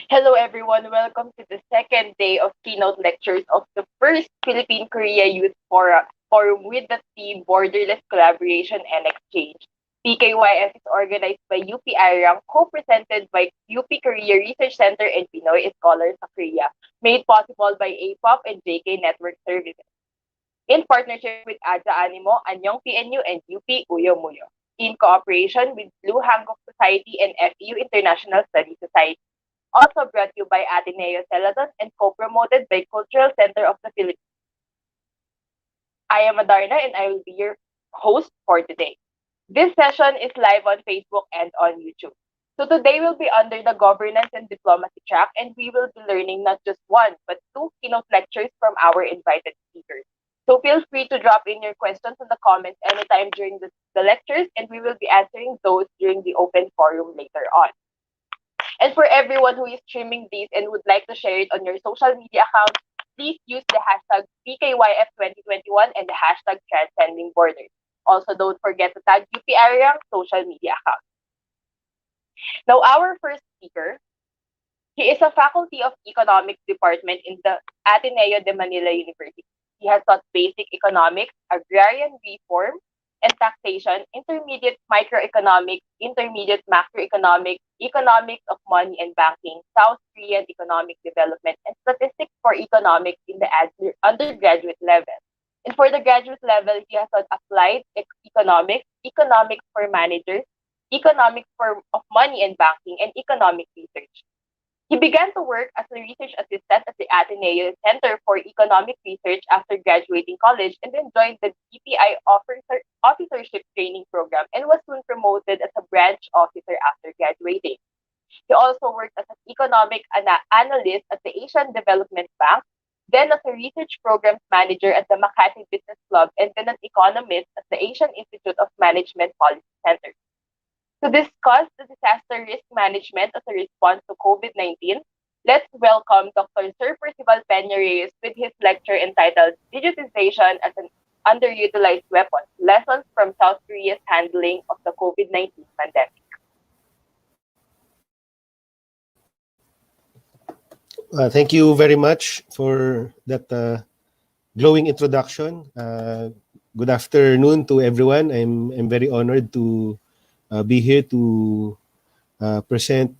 Hello, everyone. Welcome to the second day of keynote lectures of the first Philippine-Korea Youth Forum with the theme Borderless Collaboration and Exchange. PKYF is organized by UP Arang, co-presented by UP Korea Research Center and Pinoy Scholars of Korea, made possible by APOP and JK Network Services, in partnership with AJA Animo, Anyong PNU, and UP Uyo Muyo, in cooperation with Blue Hankook Society and FEU International Studies Society. Also brought to you by Ateneo Celadon and co-promoted by Cultural Center of the Philippines. I am Adarna and I will be your host for today. This session is live on Facebook and on YouTube. So today we'll be under the governance and diplomacy track, and we will be learning not just one but two keynote lectures from our invited speakers. So feel free to drop in your questions in the comments anytime during the lectures, and we will be answering those during the open forum later on. And for everyone who is streaming this and would like to share it on your social media accounts, please use the hashtag PKYF2021 and the hashtag Transcending Borders. Also, don't forget to tag UP Area social media account. Now, our first speaker, he is a faculty of economics department in the Ateneo de Manila University. He has taught basic economics, agrarian reform, and taxation, intermediate microeconomics, intermediate macroeconomics, economics of money and banking, South Korean economic development, and statistics for economics in the undergraduate level. And for the graduate level, he has taught applied economics, economics for managers, economics of money and banking, and economic research. He began to work as a research assistant at the Ateneo Center for Economic Research after graduating college, and then joined the DPI Officership Training Program and was soon promoted as a branch officer after graduating. He also worked as an economic analyst at the Asian Development Bank, then as a research programs manager at the Makati Business Club, and then an economist at the Asian Institute of Management Policy Center. To discuss the disaster risk management as a response to COVID-19, let's welcome Dr. Sir Percival Peña-Reyes with his lecture entitled Digitization as an Underutilized Weapon, Lessons from South Korea's Handling of the COVID-19 Pandemic. Thank you very much for that glowing introduction. Good afternoon to everyone. I'm very honored to be here to present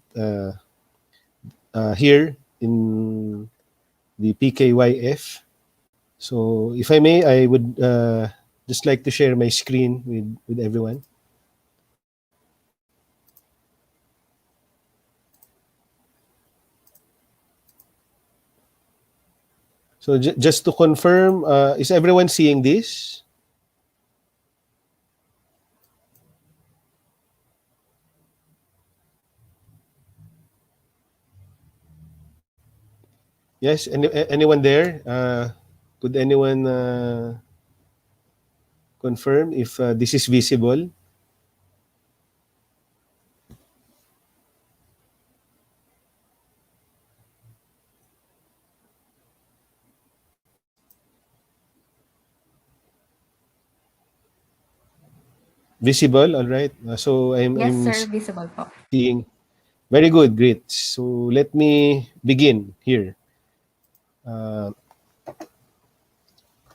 here in the PKYF. So if I may, I would just like to share my screen with everyone. So just to confirm, is everyone seeing this? Yes, anyone there? Could anyone confirm if this is visible? Visible, all right. So Yes, I'm sir. Visible po. seeing. Very good, great. So let me begin here.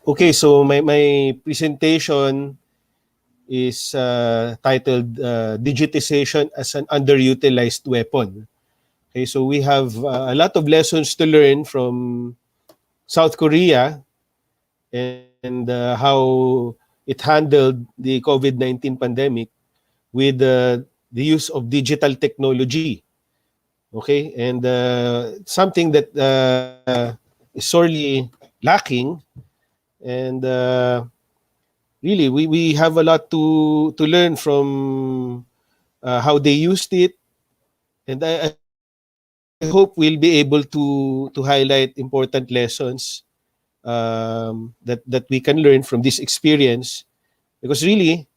Okay, so my presentation is titled Digitization as an Underutilized Weapon. Okay, so we have a lot of lessons to learn from South Korea and how it handled the COVID-19 pandemic with the use of digital technology. Okay, and something that is sorely lacking, and really we have a lot to learn from how they used it, and I hope we'll be able to highlight important lessons that we can learn from this experience, because really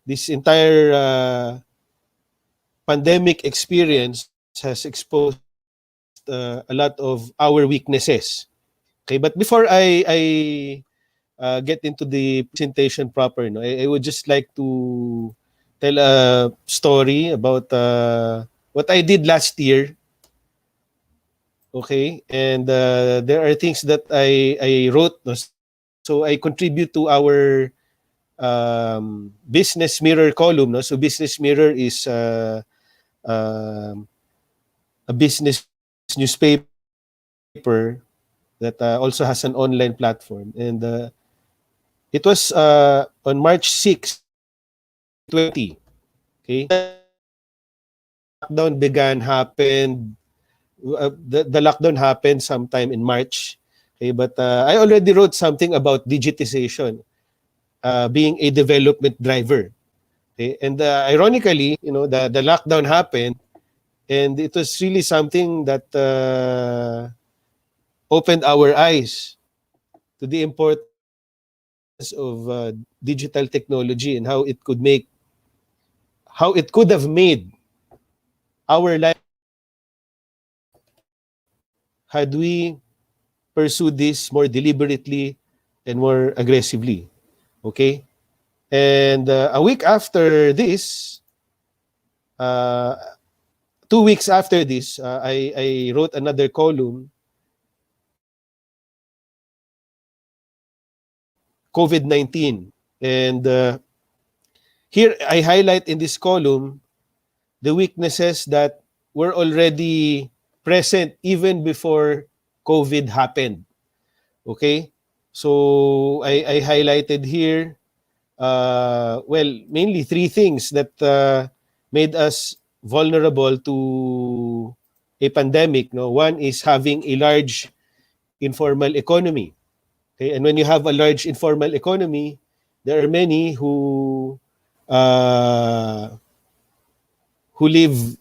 this entire pandemic experience has exposed a lot of our weaknesses. Okay, but before I get into the presentation proper, no, I would just like to tell a story about what I did last year. Okay, and there are things that I wrote. No? So I contribute to our Business Mirror column. No? So Business Mirror is a business newspaper that also has an online platform. And it was on March 6, 2020. Okay, the lockdown the lockdown happened sometime in March. Okay, but I already wrote something about digitization being a development driver. Okay, and ironically, the lockdown happened, and it was really something that opened our eyes to the importance of digital technology and how it could have made our life had we pursued this more deliberately and more aggressively. Okay? And a week after this, uh, 2 weeks after this, I wrote another column about COVID-19. And here I highlight in this column the weaknesses that were already present even before COVID happened. Okay? So I highlighted here, mainly three things that made us vulnerable to a pandemic. No? One is having a large informal economy. Okay? And when you have a large informal economy, there are many uh, who live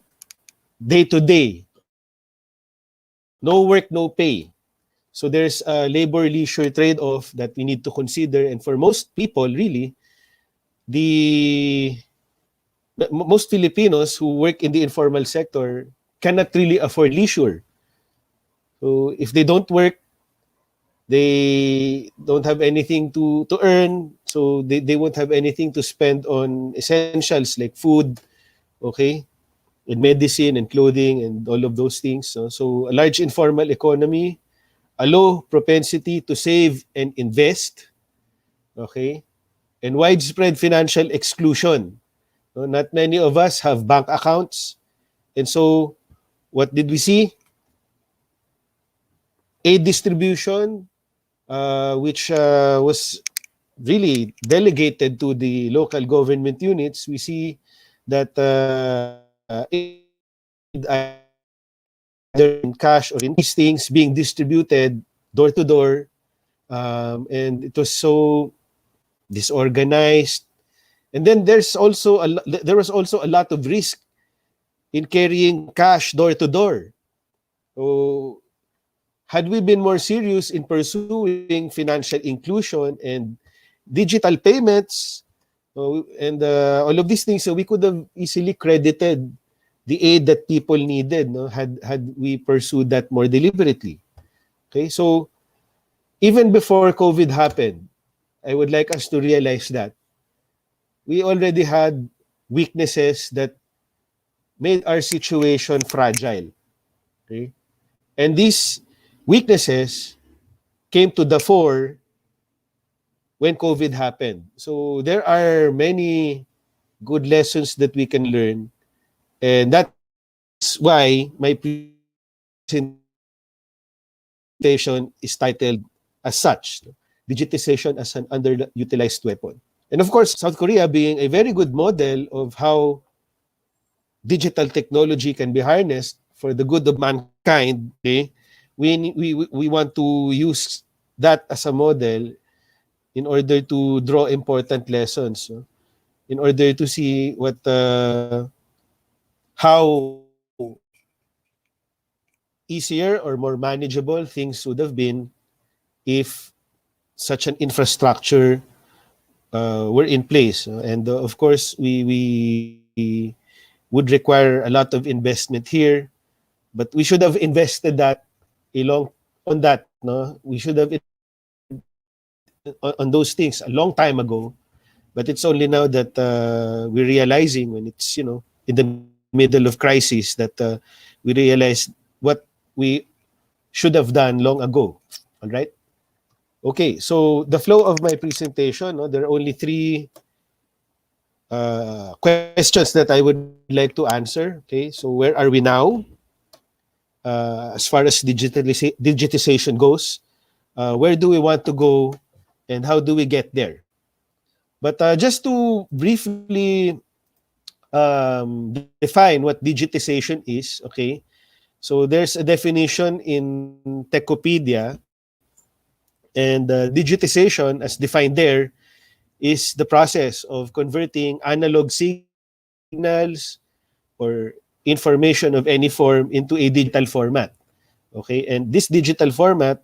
day to day. No work, no pay. So there's a labor-leisure trade-off that we need to consider. And for most people, really, the most Filipinos who work in the informal sector cannot really afford leisure. So if they don't work, they don't have anything to earn. So they won't have anything to spend on essentials like food, okay, and medicine and clothing and all of those things. So a large informal economy, a low propensity to save and invest, okay, and widespread financial exclusion. No, not many of us have bank accounts. And so, what did we see? Aid distribution, which was really delegated to the local government units. We see that aid either in cash or in these things being distributed door to door. And it was so disorganized. And then there was also a lot of risk in carrying cash door to door. So had we been more serious in pursuing financial inclusion and digital payments and all of these things, so we could have easily credited the aid that people needed, no, had we pursued that more deliberately. Okay, so even before COVID happened, I would like us to realize that we already had weaknesses that made our situation fragile. Okay? And these weaknesses came to the fore when COVID happened. So there are many good lessons that we can learn. And that's why my presentation is titled as such, digitization as an underutilized weapon. And of course, South Korea being a very good model of how digital technology can be harnessed for the good of mankind, okay, we want to use that as a model in order to draw important lessons, no? In order to see how easier or more manageable things would have been if such an infrastructure were in place. And of course, we would require a lot of investment here, but we should have invested that a long on that. No, we should have on those things a long time ago. But it's only now that we're realizing when it's in the middle of crisis that we realize what we should have done long ago. All right? Okay, so the flow of my presentation, no, there are only three questions that I would like to answer. Okay, so where are we now as far as digitization goes? Where do we want to go, and how do we get there? But just to briefly define what digitization is, okay? So there's a definition in Techopedia, and digitization, as defined there, is the process of converting analog signals or information of any form into a digital format. Okay, and this digital format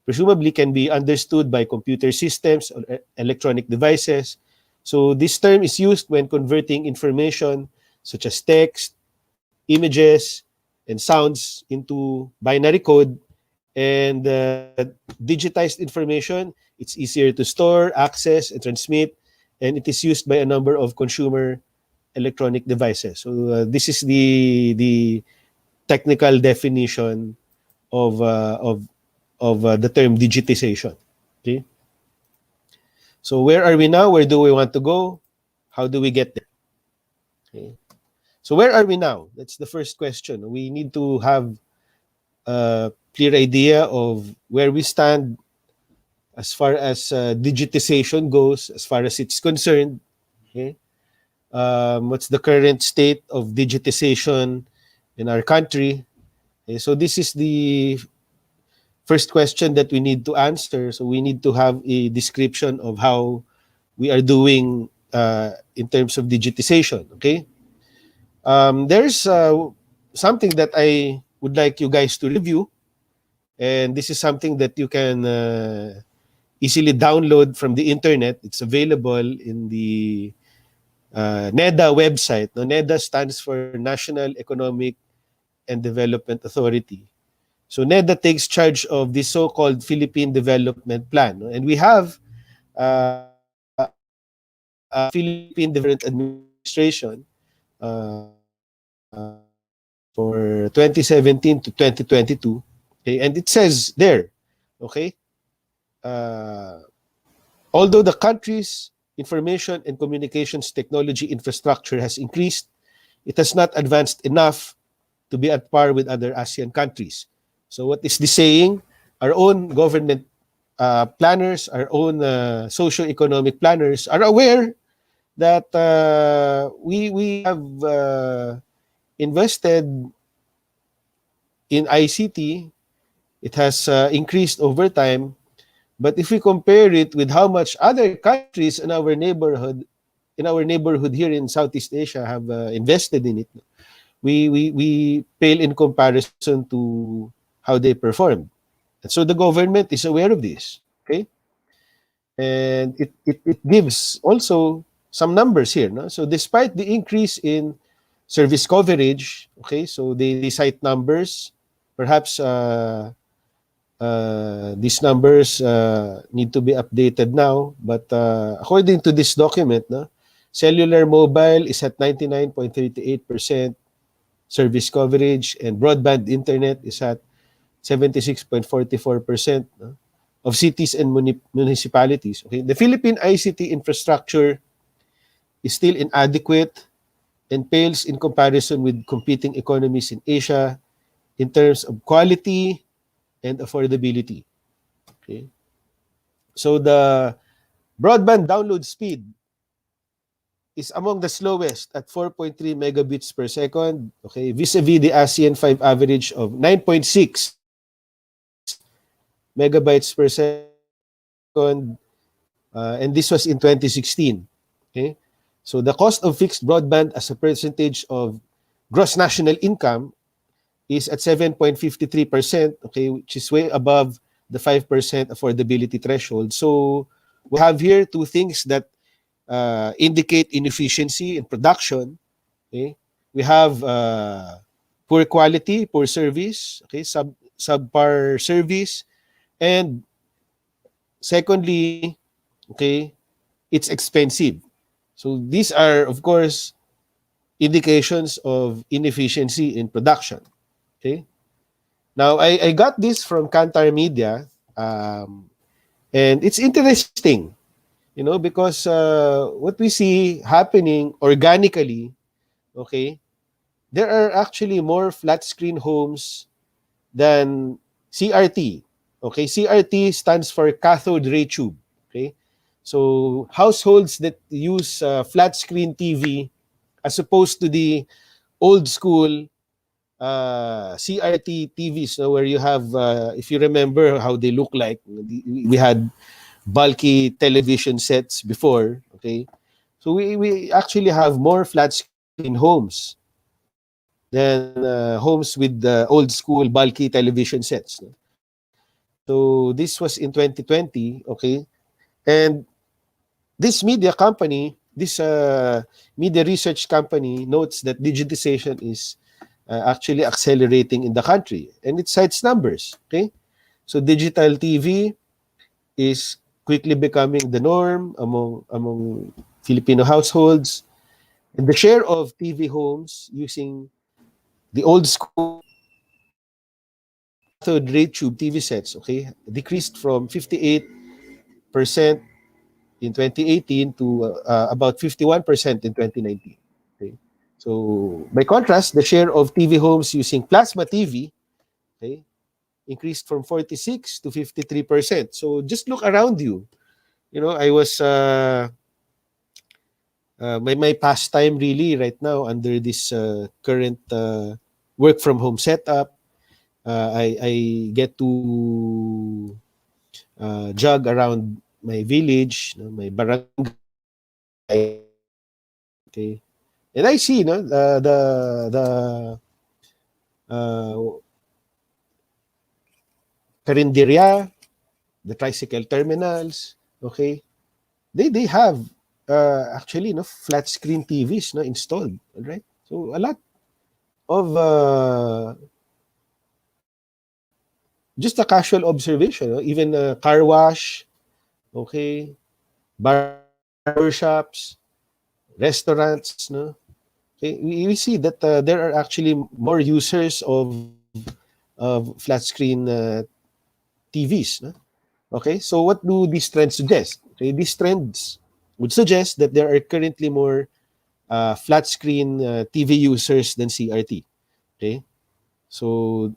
presumably can be understood by computer systems or electronic devices. So this term is used when converting information such as text, images, and sounds into binary code. And digitized information, it's easier to store, access, and transmit, and it is used by a number of consumer electronic devices. So this is the technical definition of the term digitization. Okay. So where are we now? Where do we want to go? How do we get there? Okay. So where are we now? That's the first question. We need to have a clear idea of where we stand as far as digitization goes, as far as it's concerned. Okay. What's the current state of digitization in our country? Okay. So this is the first question that we need to answer. So we need to have a description of how we are doing in terms of digitization. Okay. There's something that I would like you guys to review, and this is something that you can easily download from the internet. It's available in the NEDA website. No, NEDA stands for National Economic and Development Authority. So NEDA takes charge of the so-called Philippine Development Plan. No? And we have Philippine Development Administration for 2017 to 2022. Okay? And it says there, okay, although the country's information and communications technology infrastructure has increased, it has not advanced enough to be at par with other ASEAN countries. So what is this saying? Our own government planners, our own socio-economic planners are aware that we have invested in ICT. It has increased over time. But if we compare it with how much other countries in our neighborhood here in Southeast Asia have invested in it, we pale in comparison to how they performed. And so the government is aware of this. Okay, and it gives also some numbers here. No? So despite the increase in service coverage, okay, so they cite numbers. Perhaps these numbers need to be updated now. But according to this document, no, cellular mobile is at 99.38% service coverage, and broadband internet is at 76.44% of cities and municipalities. Okay, the Philippine ICT infrastructure is still inadequate and pales in comparison with competing economies in Asia in terms of quality and affordability. Okay, so the broadband download speed is among the slowest at 4.3 megabits per second. Okay, vis-a-vis the ASEAN 5 average of 9.6 megabytes per second, and this was in 2016. Okay, so the cost of fixed broadband as a percentage of gross national income is at 7.53%, okay, which is way above the 5% affordability threshold. So we have here two things that indicate inefficiency in production. Okay, we have poor quality, poor service, okay, subpar service, and secondly, okay, it's expensive. So these are, of course, indications of inefficiency in production. Okay, Now, I got this from Kantar Media, and it's interesting, because what we see happening organically, okay, there are actually more flat screen homes than CRT. Okay, CRT stands for cathode ray tube. Okay, so households that use flat screen TV as opposed to the old school CRT TVs, where you have, if you remember how they look like, we had bulky television sets before. Okay, so we actually have more flat screen homes than homes with old school bulky television sets. No? So this was in 2020, okay? And this media company, this media research company notes that digitization is actually accelerating in the country. And it cites numbers, okay? So digital TV is quickly becoming the norm among Filipino households. And the share of TV homes using the old school cathode ray tube TV sets, okay, decreased from 58% in 2018 to about 51% in 2019. Okay? So, by contrast, the share of TV homes using plasma TV, okay, increased from 46 to 53%. So, just look around you. I was my pastime really right now under this current work from home setup. I get to jog around my village, my barangay. Okay, and I see, the uh, karinderya, the tricycle terminals. Okay, they have actually flat screen TVs installed. Right, so a lot of just a casual observation. Even car wash. Okay, barbershops, restaurants. No, okay, we see that there are actually more users of flat screen TVs. No? Okay, so what do these trends suggest? Okay, these trends would suggest that there are currently more flat screen TV users than CRT. Okay, so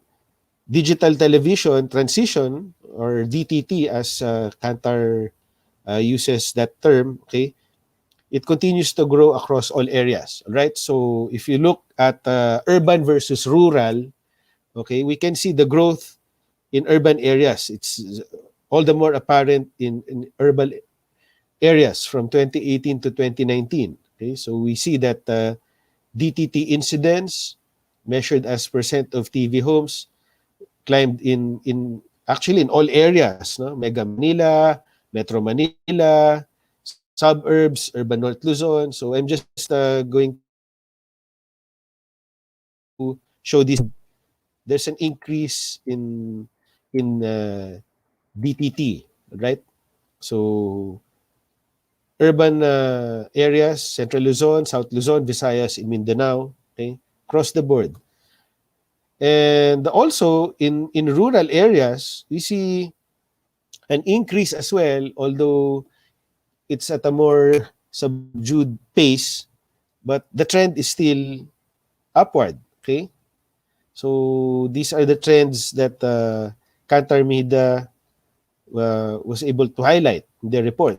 digital television transition, or DTT as Kantar uses that term. Okay, it continues to grow across all areas. Right, so if you look at urban versus rural, okay, we can see the growth in urban areas. It's all the more apparent in urban areas from 2018 to 2019. Okay, so we see that DTT incidents measured as percent of TV homes climbed in actually in all areas, no? Mega Manila, Metro Manila, suburbs, urban North Luzon. So I'm just going to show this. There's an increase in DTT, right? So urban areas, Central Luzon, South Luzon, Visayas, in Mindanao, okay, across the board. And also in rural areas, we see an increase as well, although it's at a more subdued pace, but the trend is still upward. Okay, so these are the trends that Kantar Media was able to highlight in their report.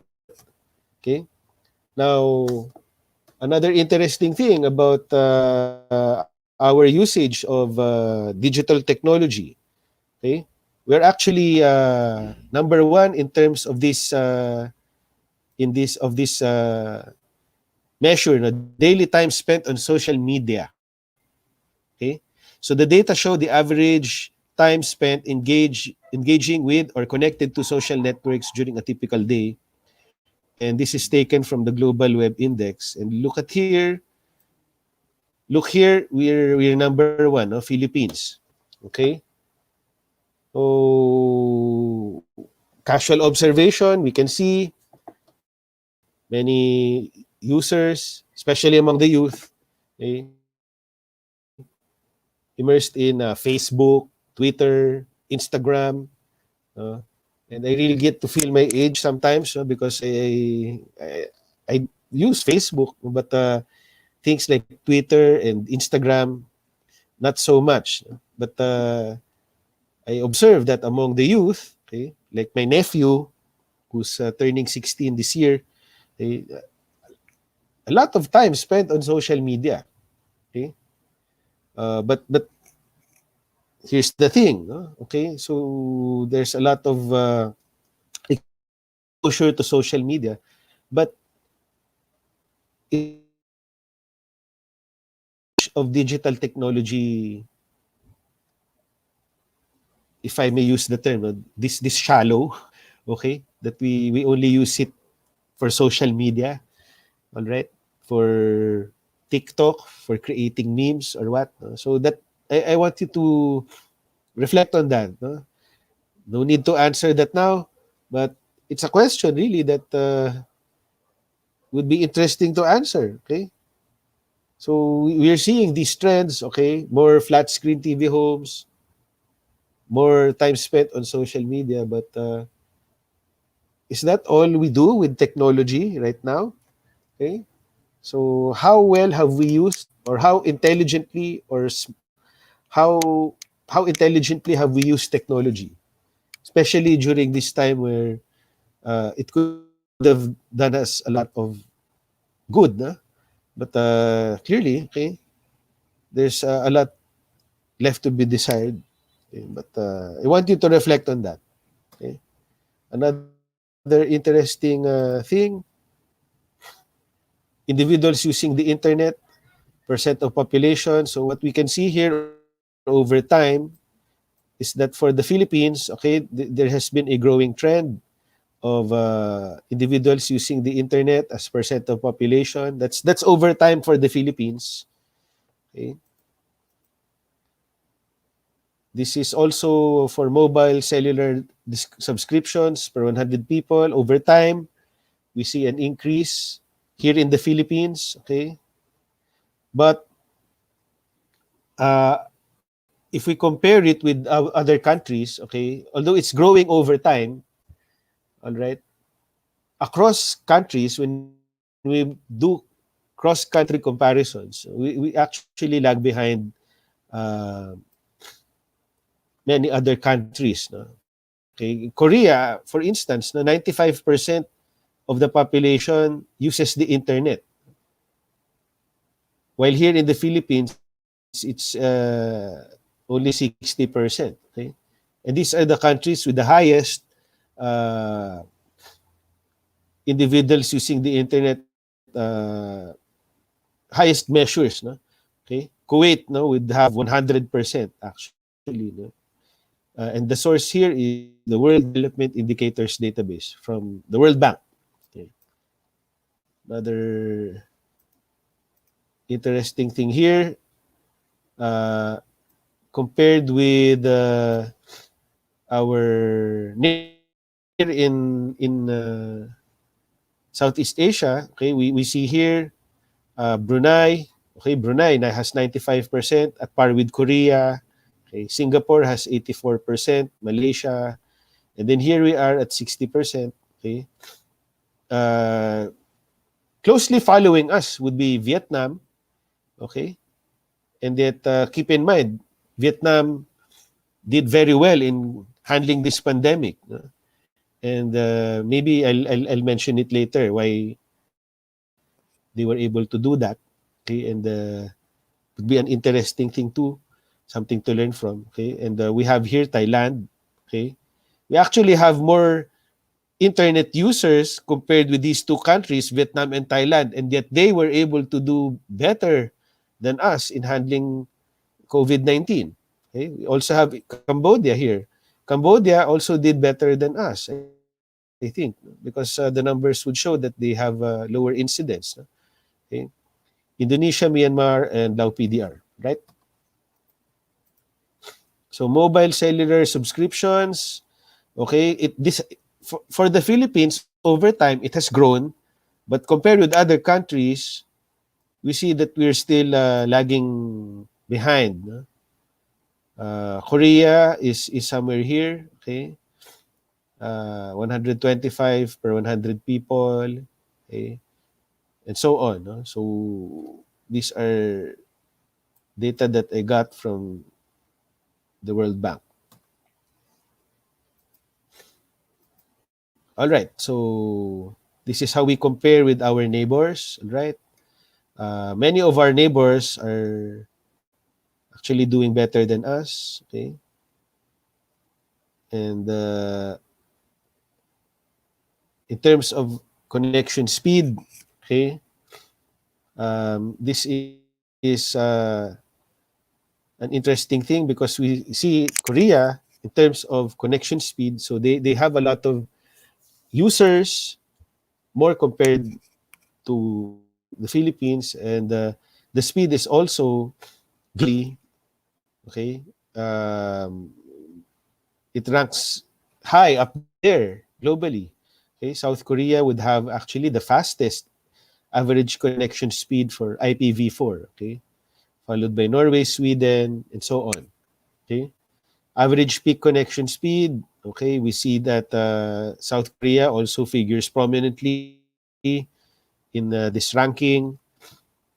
Okay, now another interesting thing about our usage of digital technology, okay, we're actually number one in terms of this measure, daily time spent on social media. Okay, so the data show the average time spent engaging with or connected to social networks during a typical day, and this is taken from the Global Web Index. And look here, we're number one, no? Philippines. Okay, so casual observation, we can see many users, especially among the youth, okay, immersed in Facebook, Twitter, Instagram, uh, and I really get to feel my age sometimes because I use Facebook, but things like Twitter and Instagram, not so much. But I observe that among the youth, okay, like my nephew, who's turning 16 this year, okay, a lot of time spent on social media. Okay, but here's the thing, no? Okay, so there's a lot of exposure to social media, but is the usage of digital technology, if I may use the term, this shallow, okay, that we only use it for social media, all right, for TikTok, for creating memes or what. No? So that I want you to reflect on that. No? No need to answer that now, but it's a question really that would be interesting to answer. Okay, so we are seeing these trends. Okay, more flat screen TV homes, more time spent on social media, but is that all we do with technology right now? Okay, so how well have we used, or how intelligently, or how how intelligently have we used technology, especially during this time where it could have done us a lot of good, no? But clearly, okay, there's a lot left to be desired. Okay? But I want you to reflect on that. Okay? Another interesting thing, individuals using the internet, percent of population. So what we can see here over time is that for the Philippines, okay, there has been a growing trend of individuals using the internet as percent of population. That's over time for the Philippines. Okay. This is also for mobile cellular subscriptions per 100 people. Over time, we see an increase here in the Philippines. Okay, but uh, if we compare it with other countries, okay, although it's growing over time, all right, across countries, when we do cross-country comparisons, we actually lag behind uh, many other countries. No? Okay, Korea, for instance, no, 95% of the population uses the internet, while here in the Philippines, it's only 60%. Okay, and these are the countries with the highest uh, individuals using the internet, highest measures, no? Okay, Kuwait, no, would have 100% actually, no? And the source here is the World Development Indicators Database from the World Bank. Okay. Another interesting thing here, uh, compared with our neighbor here in Southeast Asia, okay, we see here Brunei. Okay, Brunei na has 95% at par with Korea. Okay, Singapore has 84%, Malaysia, and then here we are at 60%. Okay, uh, closely following us would be Vietnam. Okay, and yet keep in mind, Vietnam did very well in handling this pandemic. No? And maybe I'll mention it later why they were able to do that. Okay, and would be an interesting thing too, something to learn from. Okay, and we have here Thailand. Okay, we actually have more internet users compared with these two countries, Vietnam and Thailand, and yet they were able to do better than us in handling COVID-19. Okay, we also have Cambodia here. Cambodia also did better than us, I think, because the numbers would show that they have lower incidence. Okay, Indonesia, Myanmar, and Lao PDR, right? So mobile cellular subscriptions, okay, for the Philippines over time it has grown, but compared with other countries, we see that we're still lagging behind. No? Korea is somewhere here, okay? 125 per 100 people, okay? And so on. No? So these are data that I got from the World Bank. All right, so this is how we compare with our neighbors, all right? Many of our neighbors are actually doing better than us, okay? And in terms of connection speed, okay, this is an interesting thing because we see Korea in terms of connection speed, so they have a lot of users more compared to the Philippines, and the speed is also globally, okay, it ranks high up there globally. Okay, South Korea would have actually the fastest average connection speed for IPv4, okay, followed by Norway, Sweden, and so on. Okay, average peak connection speed. Okay, we see that South Korea also figures prominently in this ranking.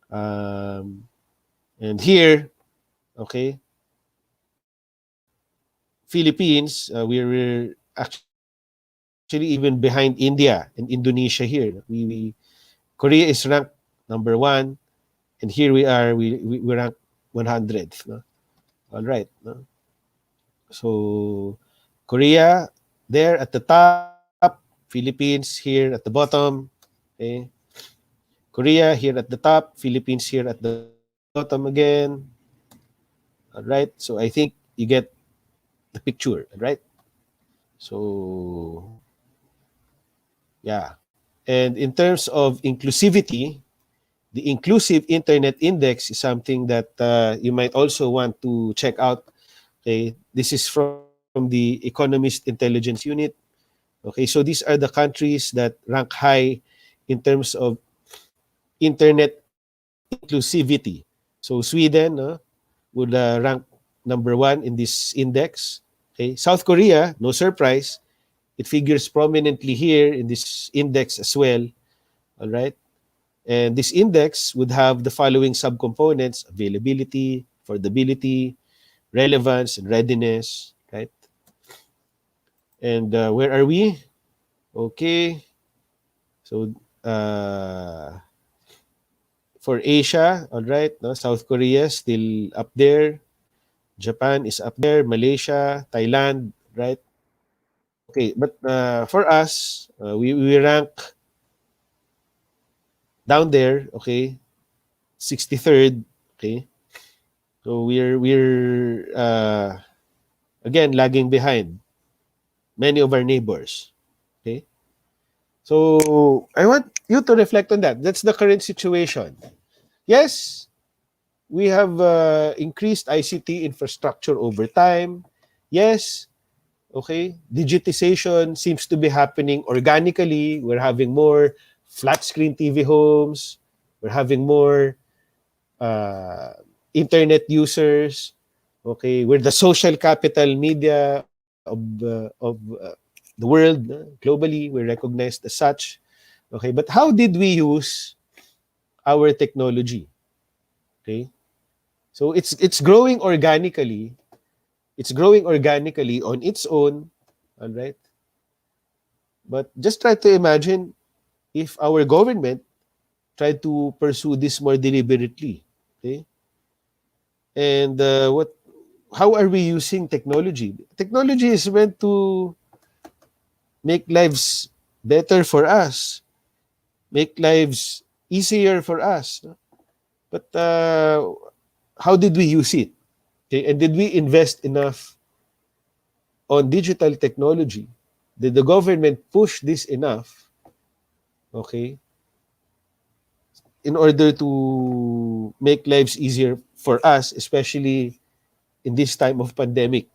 Um, and here, okay, Philippines, we're actually even behind India and Indonesia here. We Korea is ranked number one, and here we rank 100th. No? All right. No? So Korea there at the top, Philippines here at the bottom. Okay. Korea here at the top, Philippines here at the bottom again. All right. So I think you get the picture, right? So yeah. And in terms of inclusivity, the Inclusive Internet Index is something that you might also want to check out. Okay, this is from the Economist Intelligence Unit. Okay, so these are the countries that rank high in terms of internet inclusivity. So Sweden would rank number one in this index. Okay, South Korea, no surprise, it figures prominently here in this index as well. All right. And this index would have the following subcomponents: availability, affordability, relevance, and readiness, right? And where are we? Okay. So for Asia, all right, no, South Korea still up there. Japan is up there, Malaysia, Thailand, right? Okay, but for us, we rank down there, okay, 63rd, okay. So we're again lagging behind many of our neighbors. Okay. So I want you to reflect on that. That's the current situation. Yes, we have increased ICT infrastructure over time. Yes, okay, digitization seems to be happening organically. We're having more flat screen TV homes. We're having more uh, internet users. Okay, we're the social capital media of the world. Globally, we're recognized as such. Okay, but how did we use our technology? Okay, so it's growing organically. It's growing organically on its own. All right, but just try to imagine if our government tried to pursue this more deliberately. Okay, and what how are we using technology? Technology is meant to make lives better for us, make lives easier for us. No? But how did we use it? Okay, and did we invest enough on digital technology? Did the government push this enough? Okay, in order to make lives easier for us, especially in this time of pandemic.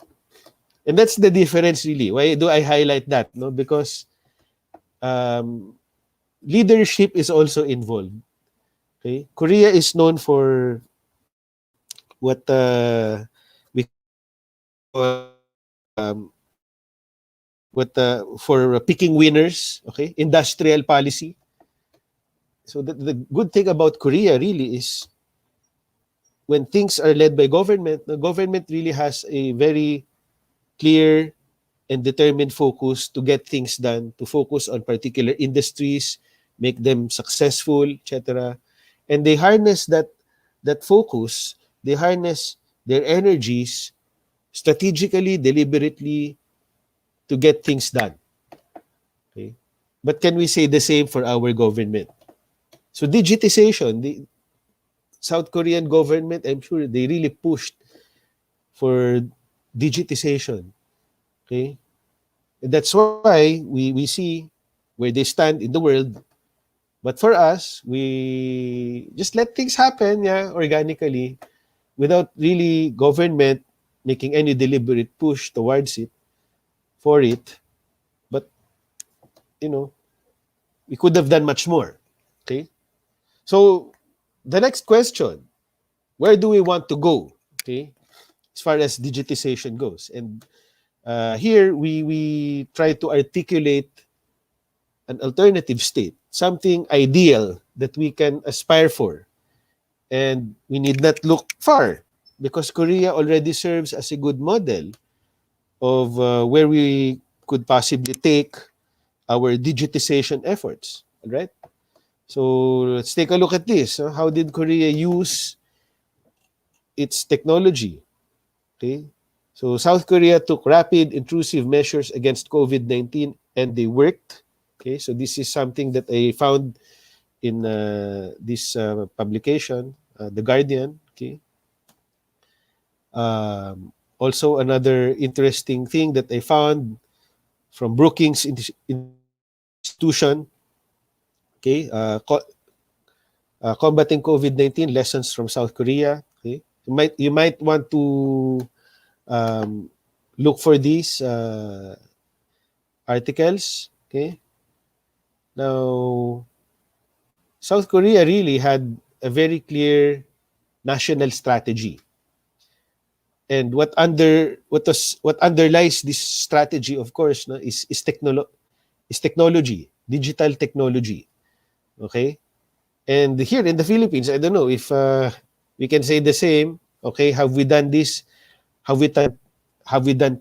And that's the difference really. Why do I highlight that? No, because um, leadership is also involved. Okay, Korea is known for what we call for picking winners, okay, industrial policy. So the good thing about Korea really is when things are led by government, the government really has a very clear and determined focus to get things done, to focus on particular industries, make them successful, etc. And they harness that focus, they harness their energies strategically, deliberately to get things done. Okay? But can we say the same for our government? So digitization, the South Korean government, I'm sure they really pushed for digitization. Okay? And that's why we see where they stand in the world. But for us, we just let things happen, yeah, organically, without really government making any deliberate push towards it, for it. But, you know, we could have done much more. Okay? So, the next question, where do we want to go? Okay? As far as digitization goes. And here, we try to articulate an alternative state, something ideal that we can aspire for. And we need not look far because Korea already serves as a good model of where we could possibly take our digitization efforts. All right? So let's take a look at this. How did Korea use its technology? Okay. So South Korea took rapid, intrusive measures against COVID-19 and they worked. Okay. So this is something that I found in this publication, The Guardian. Okay. Also, another interesting thing that I found from Brookings Institution. Okay. Combating COVID-19 lessons from South Korea. Okay. You might want to look for these articles. Okay. Now, South Korea really had a very clear national strategy. And what underlies this strategy, of course, no, is technology, digital technology. Okay? And here in the Philippines, I don't know if we can say the same. Okay, have we done this? Have we done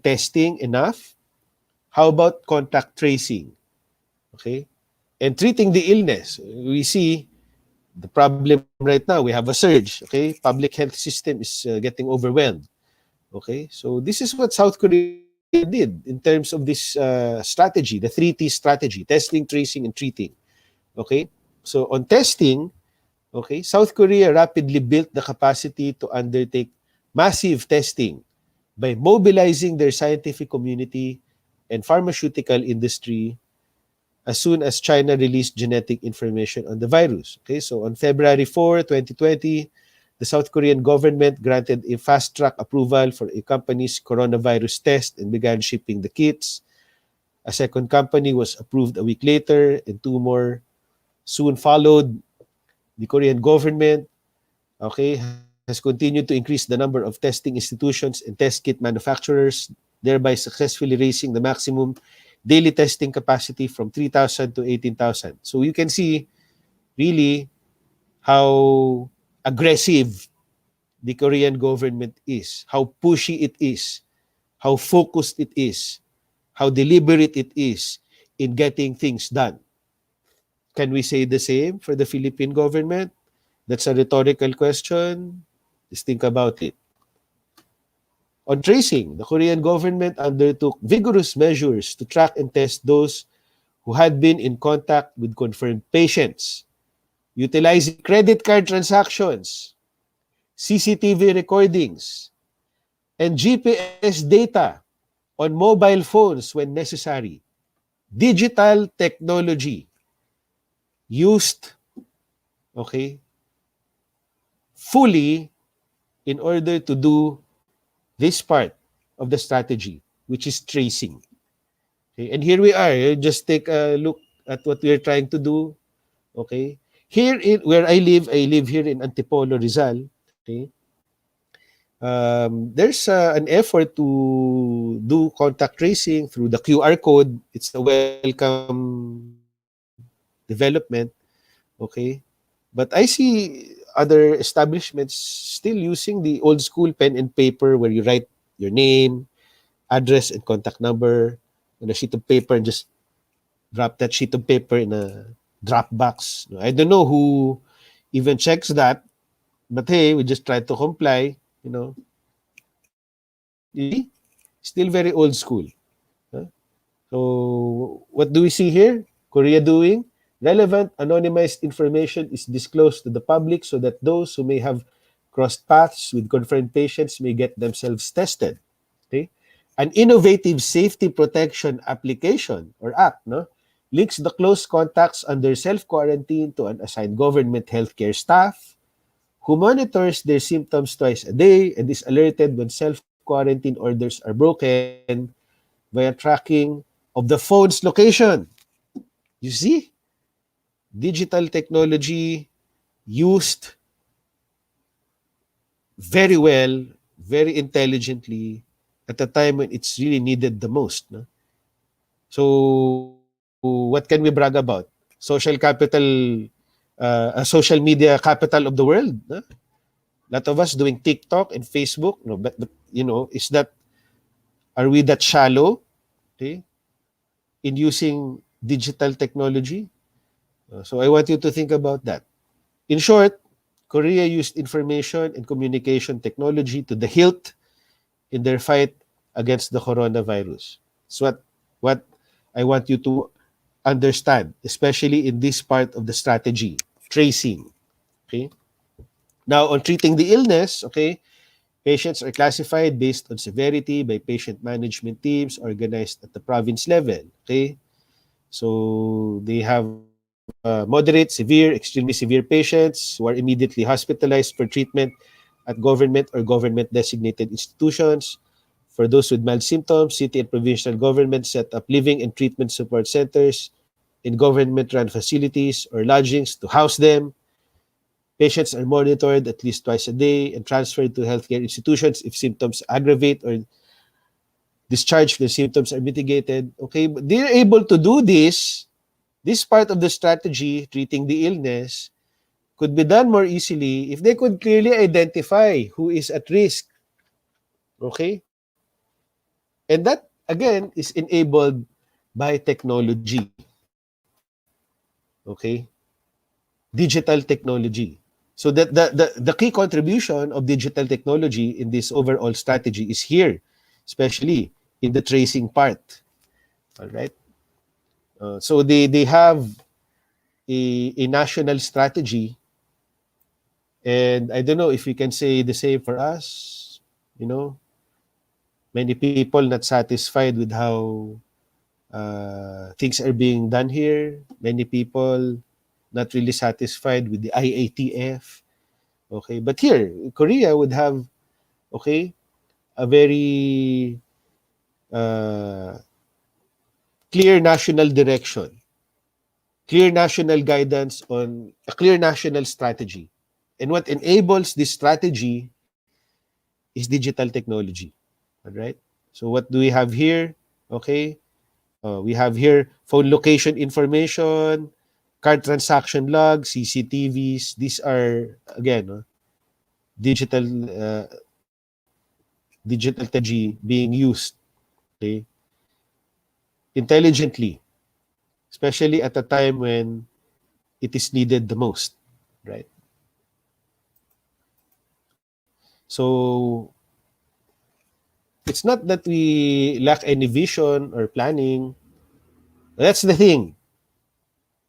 testing enough? How about contact tracing? Okay? And treating the illness. We see the problem right now. We have a surge. Okay? Public health system is getting overwhelmed. Okay? So this is what South Korea did in terms of this strategy, the 3T strategy, testing, tracing, and treating. Okay? So on testing, okay, South Korea rapidly built the capacity to undertake massive testing by mobilizing their scientific community and pharmaceutical industry as soon as China released genetic information on the virus. Okay, so on February 4, 2020, the South Korean government granted a fast-track approval for a company's coronavirus test and began shipping the kits. A second company was approved a week later, and two more soon followed. The Korean government, okay, has continued to increase the number of testing institutions and test kit manufacturers, thereby successfully raising the maximum daily testing capacity from 3,000 to 18,000. So you can see really how aggressive the Korean government is, how pushy it is, how focused it is, how deliberate it is in getting things done. Can we say the same for the Philippine government? That's a rhetorical question. Just think about it. On tracing, the Korean government undertook vigorous measures to track and test those who had been in contact with confirmed patients, utilizing credit card transactions, CCTV recordings, and GPS data on mobile phones when necessary. Digital technology used, okay, fully in order to do this part of the strategy, which is tracing. Okay? And here we are. Just take a look at what we're trying to do. Okay. Here in where I live here in Antipolo, Rizal. Okay. there's an effort to do contact tracing through the QR code. It's a welcome development, okay? But I see other establishments still using the old school pen and paper where you write your name, address, and contact number on a sheet of paper and just drop that sheet of paper in a drop box. I don't know who even checks that, but hey, we just try to comply, you know. You see? Still very old school. Huh? So, what do we see here? Korea doing? Relevant anonymized information is disclosed to the public so that those who may have crossed paths with confirmed patients may get themselves tested. Okay? An innovative safety protection application or app links the close contacts under self-quarantine to an assigned government healthcare staff who monitors their symptoms twice a day and is alerted when self-quarantine orders are broken via tracking of the phone's location. You see? Digital technology used very well, very intelligently at a time when it's really needed the most. No? So, what can we brag about? Social capital, a social media capital of the world. No? A lot of us doing TikTok and Facebook. No, but is that are we that shallow? Okay, in using digital technology. So I want you to think about that. In short, Korea used information and communication technology to the hilt in their fight against the coronavirus. It's what I want you to understand, especially in this part of the strategy, tracing. Okay. Now, on treating the illness, okay, patients are classified based on severity by patient management teams organized at the province level. Okay. So they have moderate, severe, extremely severe patients who are immediately hospitalized for treatment at government or government designated institutions. For those with mild symptoms, city and provincial governments set up living and treatment support centers in government run facilities or lodgings to house them. Patients are monitored at least twice a day and transferred to healthcare institutions if symptoms aggravate or discharged when symptoms are mitigated. Okay, but they're able to do this. This part of the strategy, treating the illness, could be done more easily if they could clearly identify who is at risk. Okay? And that, again, is enabled by technology. Okay? Digital technology. So that the key contribution of digital technology in this overall strategy is here, especially in the tracing part. All right? So they have a national strategy. And I don't know if we can say the same for us. Many people not satisfied with how things are being done here. Many people not really satisfied with the IATF. Okay, but here, Korea would have, okay, a very uh, clear national direction, clear national guidance on a clear national strategy. And what enables this strategy is digital technology. All right. So what do we have here? Okay. We have here phone location information, card transaction logs, CCTVs. These are, again, digital digital technology being used, okay, intelligently, especially at a time when it is needed the most, right? So it's not that we lack any vision or planning. That's the thing.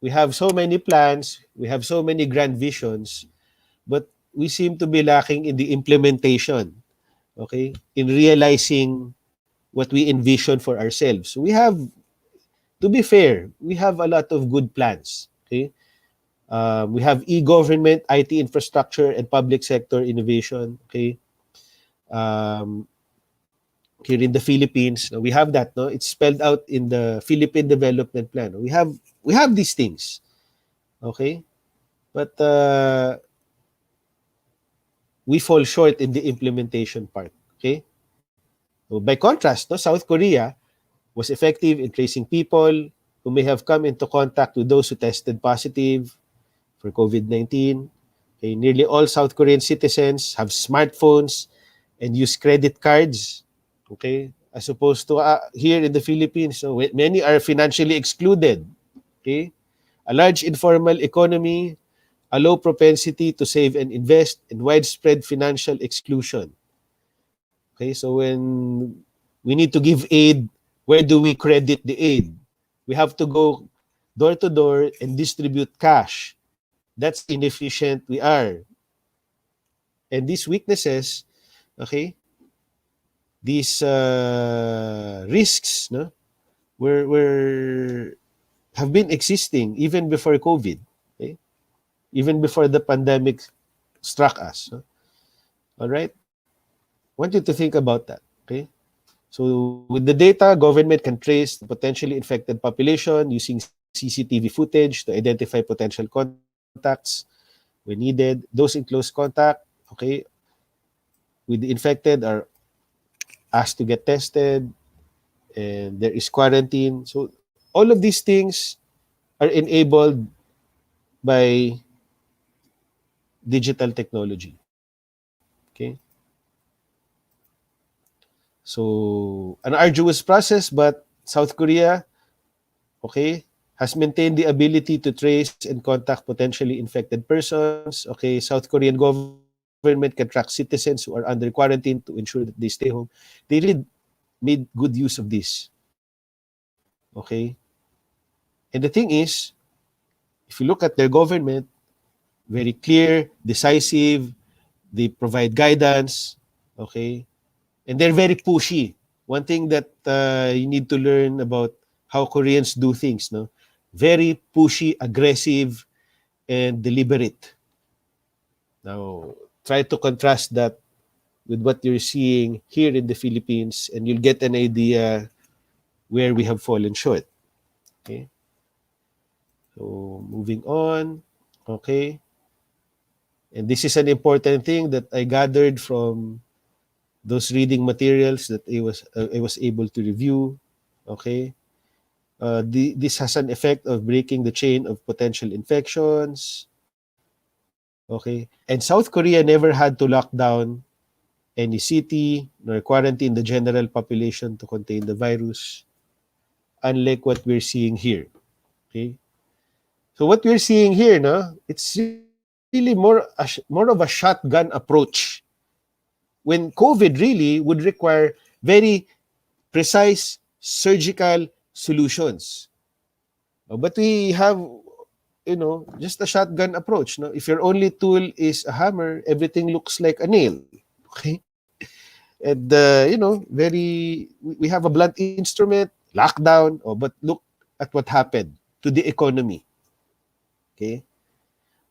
We have so many plans, we have so many grand visions, but we seem to be lacking in the implementation, okay, in realizing what we envision for ourselves. So we have, to be fair, we have a lot of good plans, okay. We have e-government, IT infrastructure, and public sector innovation, okay. Um, Here in the Philippines, no, we have that. No, it's spelled out in the Philippine Development Plan. No? We have these things, okay. But we fall short in the implementation part. Okay? So by contrast, no, South Korea was effective in tracing people who may have come into contact with those who tested positive for COVID-19. Okay, nearly all South Korean citizens have smartphones and use credit cards. Okay, as opposed to here in the Philippines, so many are financially excluded. Okay, a large informal economy, a low propensity to save and invest, and widespread financial exclusion. Okay, so when we need to give aid, where do we credit the aid? We have to go door to door and distribute cash. That's how inefficient we are. And these weaknesses, okay, these risks, no, were have been existing even before COVID, okay? Even before the pandemic struck us. No? All right? I want you to think about that, okay? So with the data, government can trace the potentially infected population using CCTV footage to identify potential contacts when needed. Those in close contact, okay, with the infected are asked to get tested, and there is quarantine. So all of these things are enabled by digital technology. Okay. So an arduous process, but South Korea, okay, has maintained the ability to trace and contact potentially infected persons. Okay, South Korean government can track citizens who are under quarantine to ensure that they stay home. They really made good use of this. Okay. And the thing is, if you look at their government, very clear, decisive, they provide guidance, okay, and they're very pushy. One thing that you need to learn about how Koreans do things, no, very pushy, aggressive, and deliberate. Now, try to contrast that with what you're seeing here in the Philippines, and you'll get an idea where we have fallen short. Okay, so moving on. Okay, and this is an important thing that I gathered from those reading materials that I was able to review. Okay, this has an effect of breaking the chain of potential infections. Okay, and South Korea never had to lock down any city nor quarantine the general population to contain the virus, unlike what we're seeing here. Okay, so what we're seeing here, no, it's really more of a shotgun approach, when COVID really would require very precise surgical solutions. But we have, just a shotgun approach. No? If your only tool is a hammer, everything looks like a nail. Okay? And, we have a blunt instrument, lockdown, but look at what happened to the economy. Okay?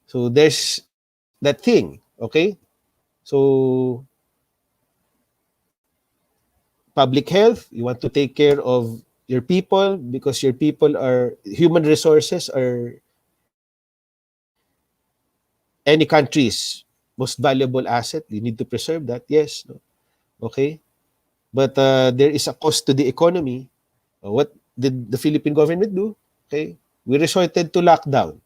So there's that thing. Okay? So public health, you want to take care of your people because your people are human resources, are any country's most valuable asset. You need to preserve that. Yes. No? Okay. But there is a cost to the economy. What did the Philippine government do? Okay. We resorted to lockdown.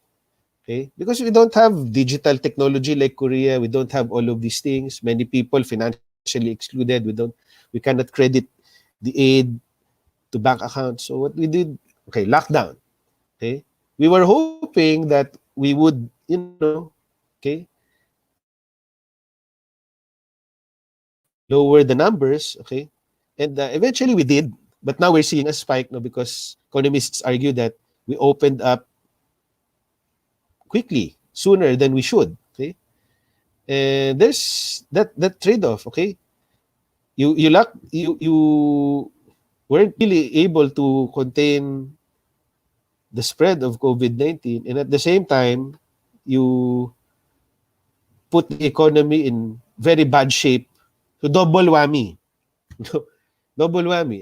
Okay. Because we don't have digital technology like Korea. We don't have all of these things. Many people financially excluded. We cannot credit the aid to bank accounts. So what we did, okay, lockdown. Okay. We were hoping that we would, okay, lower the numbers, okay? And eventually we did, but now we're seeing a spike, no, because economists argue that we opened up quickly, sooner than we should, okay? And there's that trade-off, okay? You weren't really able to contain the spread of COVID-19, and at the same time, you put the economy in very bad shape. So double whammy. Double whammy.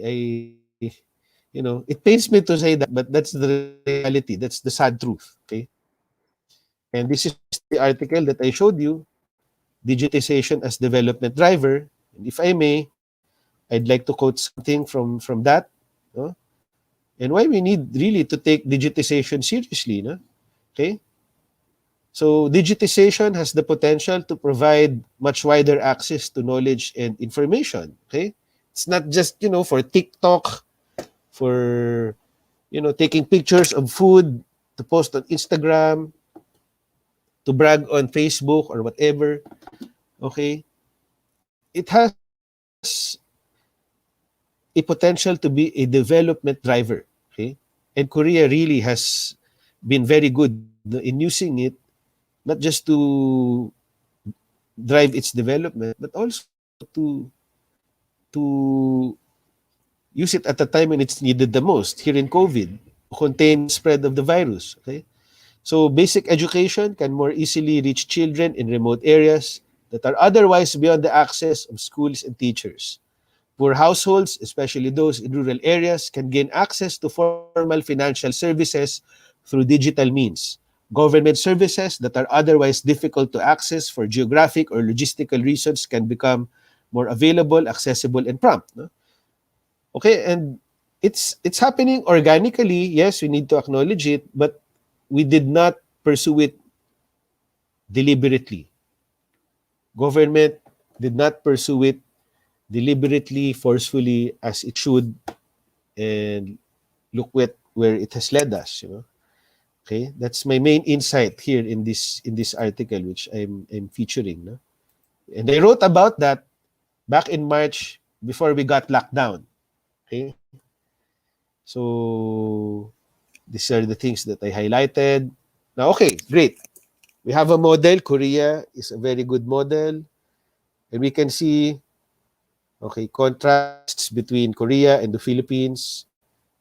It pains me to say that, but that's the reality. That's the sad truth. Okay. And this is the article that I showed you. digitization as development driver. And if I may, I'd like to quote something from that, no? And why we need really to take digitization seriously, no? Okay? So digitization has the potential to provide much wider access to knowledge and information, okay? It's not just, for TikTok, for, taking pictures of food to post on Instagram, to brag on Facebook or whatever, okay? It has a potential to be a development driver, okay? And Korea really has been very good in using it, not just to drive its development, but also to use it at a time when it's needed the most, here in COVID, to contain the spread of the virus, okay? So basic education can more easily reach children in remote areas that are otherwise beyond the access of schools and teachers. Poor households, especially those in rural areas, can gain access to formal financial services through digital means. Government services that are otherwise difficult to access for geographic or logistical reasons can become more available, accessible, and prompt. No? Okay, and it's happening organically. Yes, we need to acknowledge it, but we did not pursue it deliberately. Government did not pursue it deliberately, forcefully as it should, and look where it has led us. Okay, that's my main insight here in this article which I'm featuring. No? And I wrote about that back in March before we got locked down. Okay, so these are the things that I highlighted. Now, okay, great. We have a model. Korea is a very good model, and we can see, okay, contrasts between Korea and the Philippines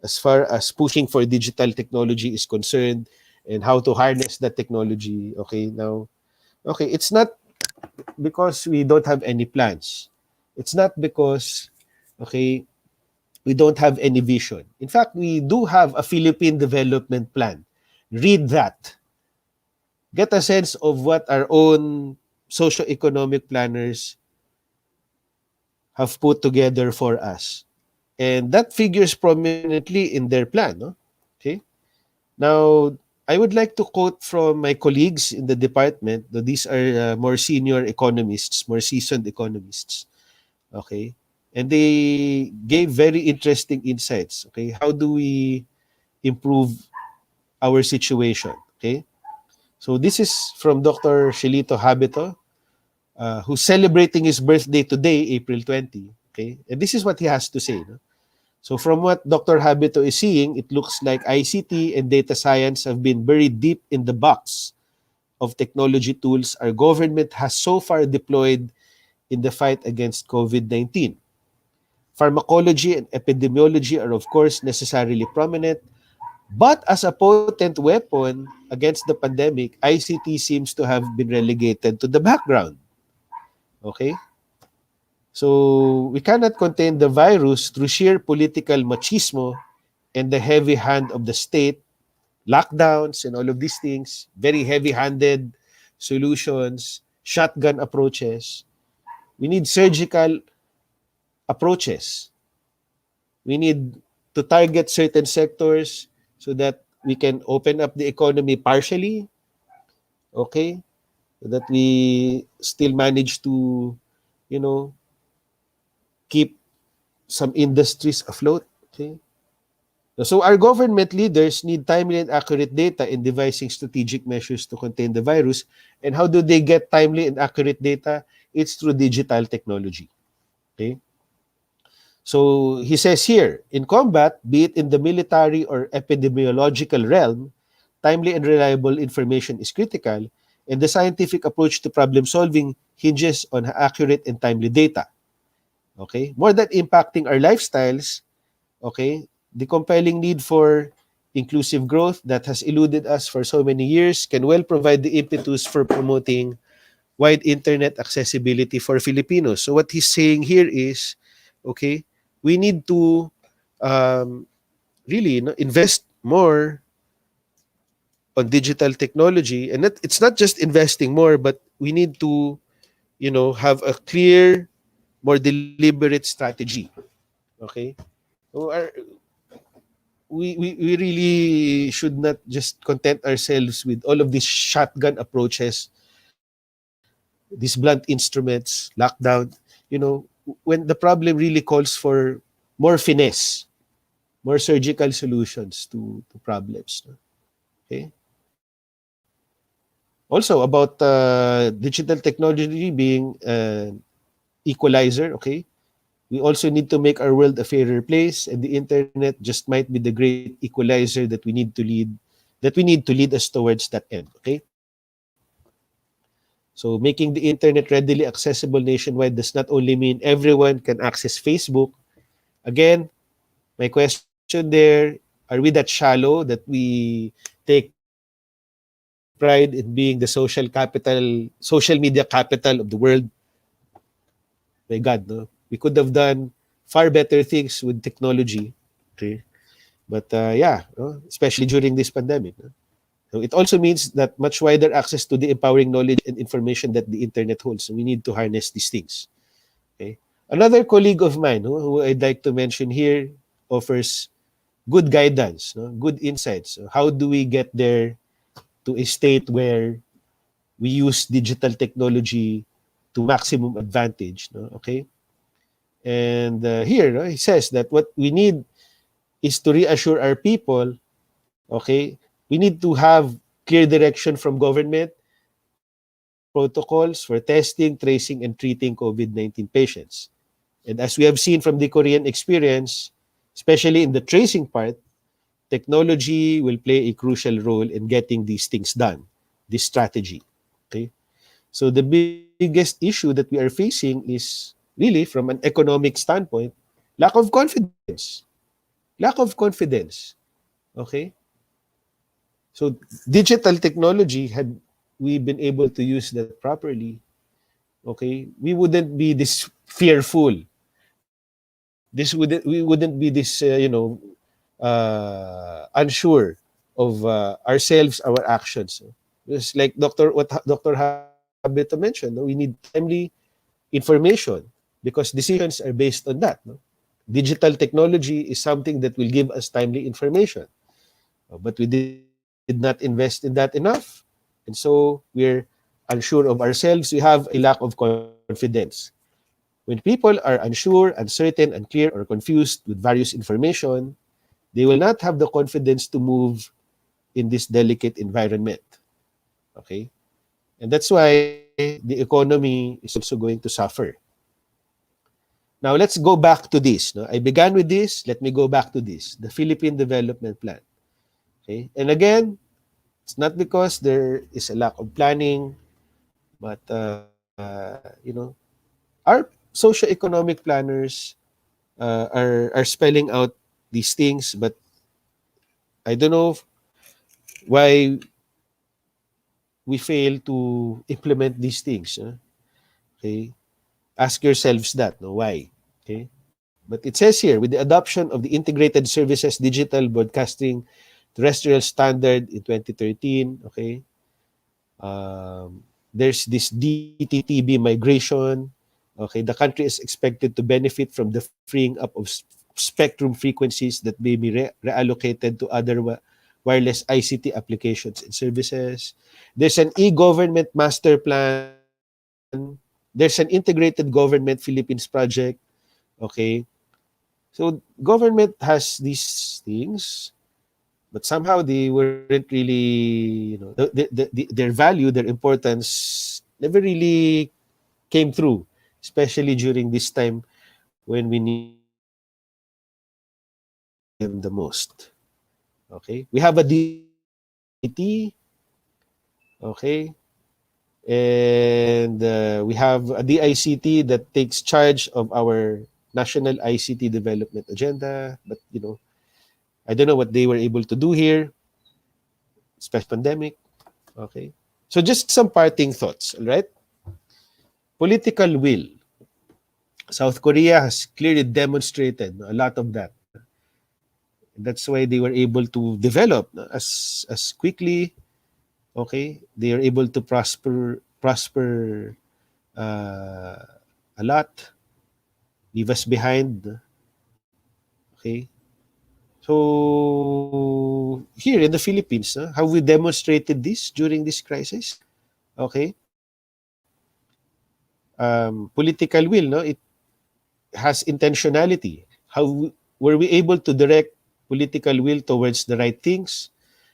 as far as pushing for digital technology is concerned and how to harness that technology. Okay, now, okay, it's not because we don't have any plans. It's not because, okay, we don't have any vision. In fact, we do have a Philippine development plan. Read that. Get a sense of what our own socio-economic planners have put together for us. And that figures prominently in their plan. No? Okay. Now, I would like to quote from my colleagues in the department, though these are more senior economists, more seasoned economists. Okay. And they gave very interesting insights. Okay. How do we improve our situation? Okay. So this is from Dr. Shelito Habito, who's celebrating his birthday today, April 20. Okay. And this is what he has to say. No? So from what Dr. Habito is seeing, it looks like ICT and data science have been buried deep in the box of technology tools our government has so far deployed in the fight against COVID-19. Pharmacology and epidemiology are of course necessarily prominent, but as a potent weapon against the pandemic, ICT seems to have been relegated to the background. Okay? So we cannot contain the virus through sheer political machismo and the heavy hand of the state, lockdowns and all of these things, very heavy-handed solutions, shotgun approaches. We need surgical approaches. We need to target certain sectors so that we can open up the economy partially, okay? So that we still manage to, keep some industries afloat, okay? So our government leaders need timely and accurate data in devising strategic measures to contain the virus. And how do they get timely and accurate data? It's through digital technology. Okay? So he says here, in combat, be it in the military or epidemiological realm, timely and reliable information is critical, and the scientific approach to problem solving hinges on accurate and timely data. Okay? More than impacting our lifestyles, okay, the compelling need for inclusive growth that has eluded us for so many years can well provide the impetus for promoting wide internet accessibility for Filipinos. So what he's saying here is, okay, we need to really invest more on digital technology. And it's not just investing more, but we need to have a clear, more deliberate strategy. Okay? So we really should not just content ourselves with all of these shotgun approaches, these blunt instruments, lockdown. You know, when the problem really calls for more finesse, more surgical solutions to problems. No? Okay. Also about digital technology being equalizer. Okay, we also need to make our world a fairer place, and the internet just might be the great equalizer that we need to lead us towards that end. Okay, so making the internet readily accessible nationwide does not only mean everyone can access Facebook. Again, my question there: are we that shallow that we take pride in being the social media capital of the world? My God, no, we could have done far better things with technology. Okay, but yeah, no? Especially during this pandemic. No? So it also means that much wider access to the empowering knowledge and information that the internet holds. So we need to harness these things. Okay. Another colleague of mine, no, who I'd like to mention here, offers good guidance, no, good insights. So how do we get there to a state where we use digital technology to maximum advantage? No? Okay. And here, no, he says that what we need is to reassure our people. Okay, we need to have clear direction from government, protocols for testing, tracing, and treating COVID-19 patients. And as we have seen from the Korean experience, especially in the tracing part, technology will play a crucial role in getting these things done, this strategy. Okay. So the biggest issue that we are facing is really from an economic standpoint, lack of confidence. Lack of confidence. Okay. So digital technology, had we been able to use that properly, okay, we wouldn't be this fearful. We wouldn't be this unsure of ourselves, our actions. Just like Dr. Habito mentioned, no, we need timely information because decisions are based on that. No? Digital technology is something that will give us timely information. But we did not invest in that enough. And so we're unsure of ourselves. We have a lack of confidence. When people are unsure, uncertain, unclear, or confused with various information, they will not have the confidence to move in this delicate environment. Okay? And that's why the economy is also going to suffer. Now, let's go back to this. No? I began with this. Let me go back to this, the Philippine Development Plan. Okay? And again, it's not because there is a lack of planning, but our socio-economic planners are spelling out these things, but I don't know why we fail to implement these things. Okay, ask yourselves that. No, why? Okay, but it says here with the adoption of the Integrated Services Digital Broadcasting Terrestrial Standard in 2013. Okay, there's this DTTB migration. Okay, the country is expected to benefit from the freeing up of spectrum frequencies that may be reallocated to other wireless ICT applications and services. There's an e-government master plan. There's an integrated government Philippines project. Okay, so government has these things, but somehow they weren't really, their value, their importance never really came through, especially during this time when we needed them the most. Okay, we have a DICT. Okay, and we have a DICT that takes charge of our national ICT development agenda. But I don't know what they were able to do here, especially pandemic. Okay, so just some parting thoughts. All right, political will. South Korea has clearly demonstrated a lot of that. That's why they were able to develop as quickly. Okay, they are able to prosper uh, a lot, leave us behind. Okay. So here in the Philippines, have we demonstrated this during this crisis? Okay. Political will, no? It has intentionality. Were we able to direct political will towards the right things?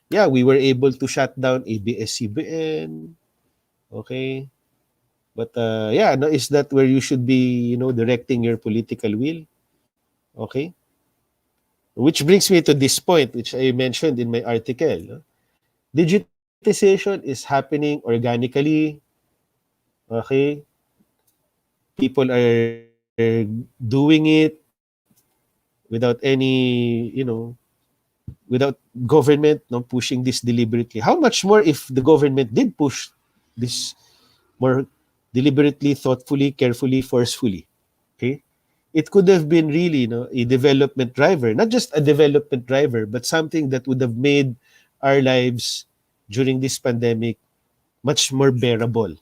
Yeah, we were able to shut down ABS-CBN. Okay. But yeah, no, is that where you should be, directing your political will? Okay. Which brings me to this point, which I mentioned in my article. No? Digitization is happening organically. Okay. People are doing it without any, without government pushing this deliberately. How much more if the government did push this more deliberately, thoughtfully, carefully, forcefully? Okay. It could have been really, a development driver, not just a development driver, but something that would have made our lives during this pandemic much more bearable,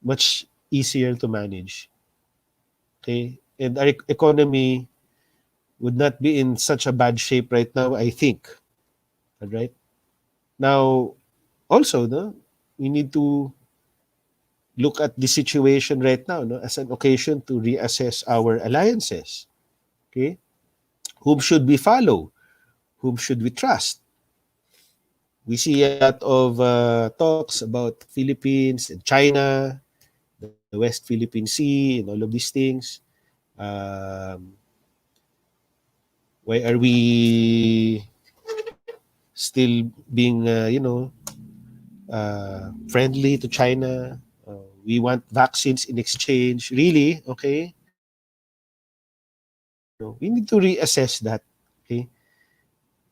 much easier to manage. Okay. And our economy would not be in such a bad shape right now, I think. All right. Now, also, no, we need to look at the situation right now, no, as an occasion to reassess our alliances. Okay. Whom should we follow? Whom should we trust? We see a lot of talks about Philippines and China, the West Philippine Sea, and all of these things. Um, why are we still being, friendly to China? We want vaccines in exchange. Really? Okay. No, we need to reassess that. Okay.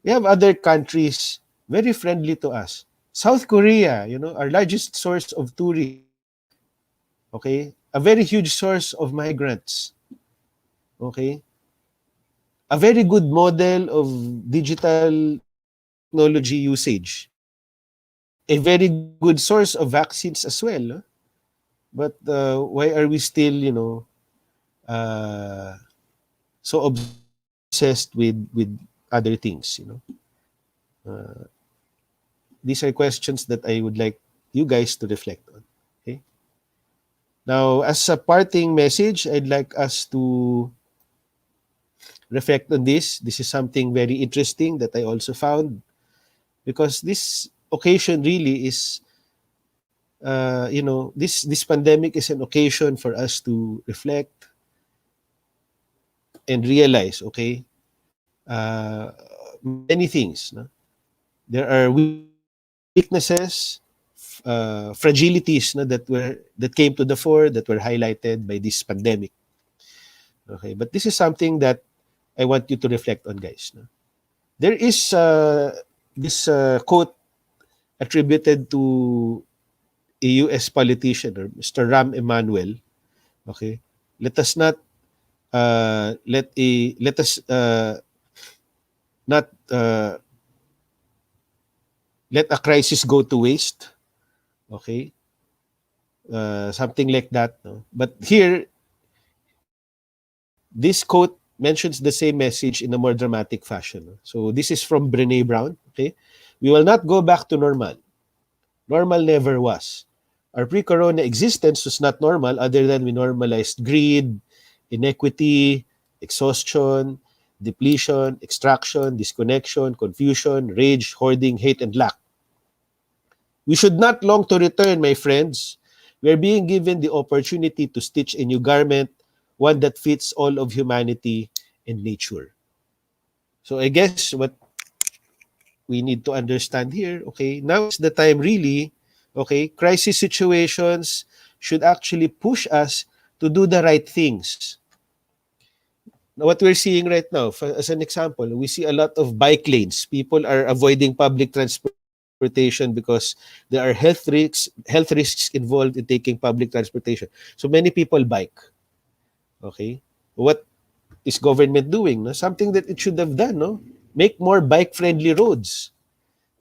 We have other countries very friendly to us. South Korea, our largest source of tourists. Okay. A very huge source of migrants. Okay. A very good model of digital technology usage. A very good source of vaccines as well. No? But why are we still, uh, so obsessed with other things? These are questions that I would like you guys to reflect on. Okay. Now, as a parting message, I'd like us to reflect on this. This is something very interesting that I also found, because this occasion really is, this pandemic is an occasion for us to reflect and realize, okay, uh, many things. No? There are weaknesses, fragilities, no, that came to the fore, that were highlighted by this pandemic. Okay, but this is something that I want you to reflect on, guys. No? There is this quote attributed to a U.S. politician, or Mr. Rahm Emanuel. Okay, let us not let us not let a crisis go to waste. Okay, something like that. No? But here, this quote mentions the same message in a more dramatic fashion. No? So this is from Brené Brown. Okay, we will not go back to normal. Normal never was. Our pre-corona existence was not normal, other than we normalized greed, inequity, exhaustion, depletion, extraction, disconnection, confusion, rage, hoarding, hate, and lack. We should not long to return, my friends. We are being given the opportunity to stitch a new garment, one that fits all of humanity and nature. So I guess what we need to understand here, okay, now is the time really, okay, crisis situations should actually push us to do the right things. Now, what we're seeing right now, as an example, we see a lot of bike lanes. People are avoiding public transportation because there are health risks involved in taking public transportation. So many people bike. Okay, what is government doing? No? Something that it should have done. No, make more bike-friendly roads.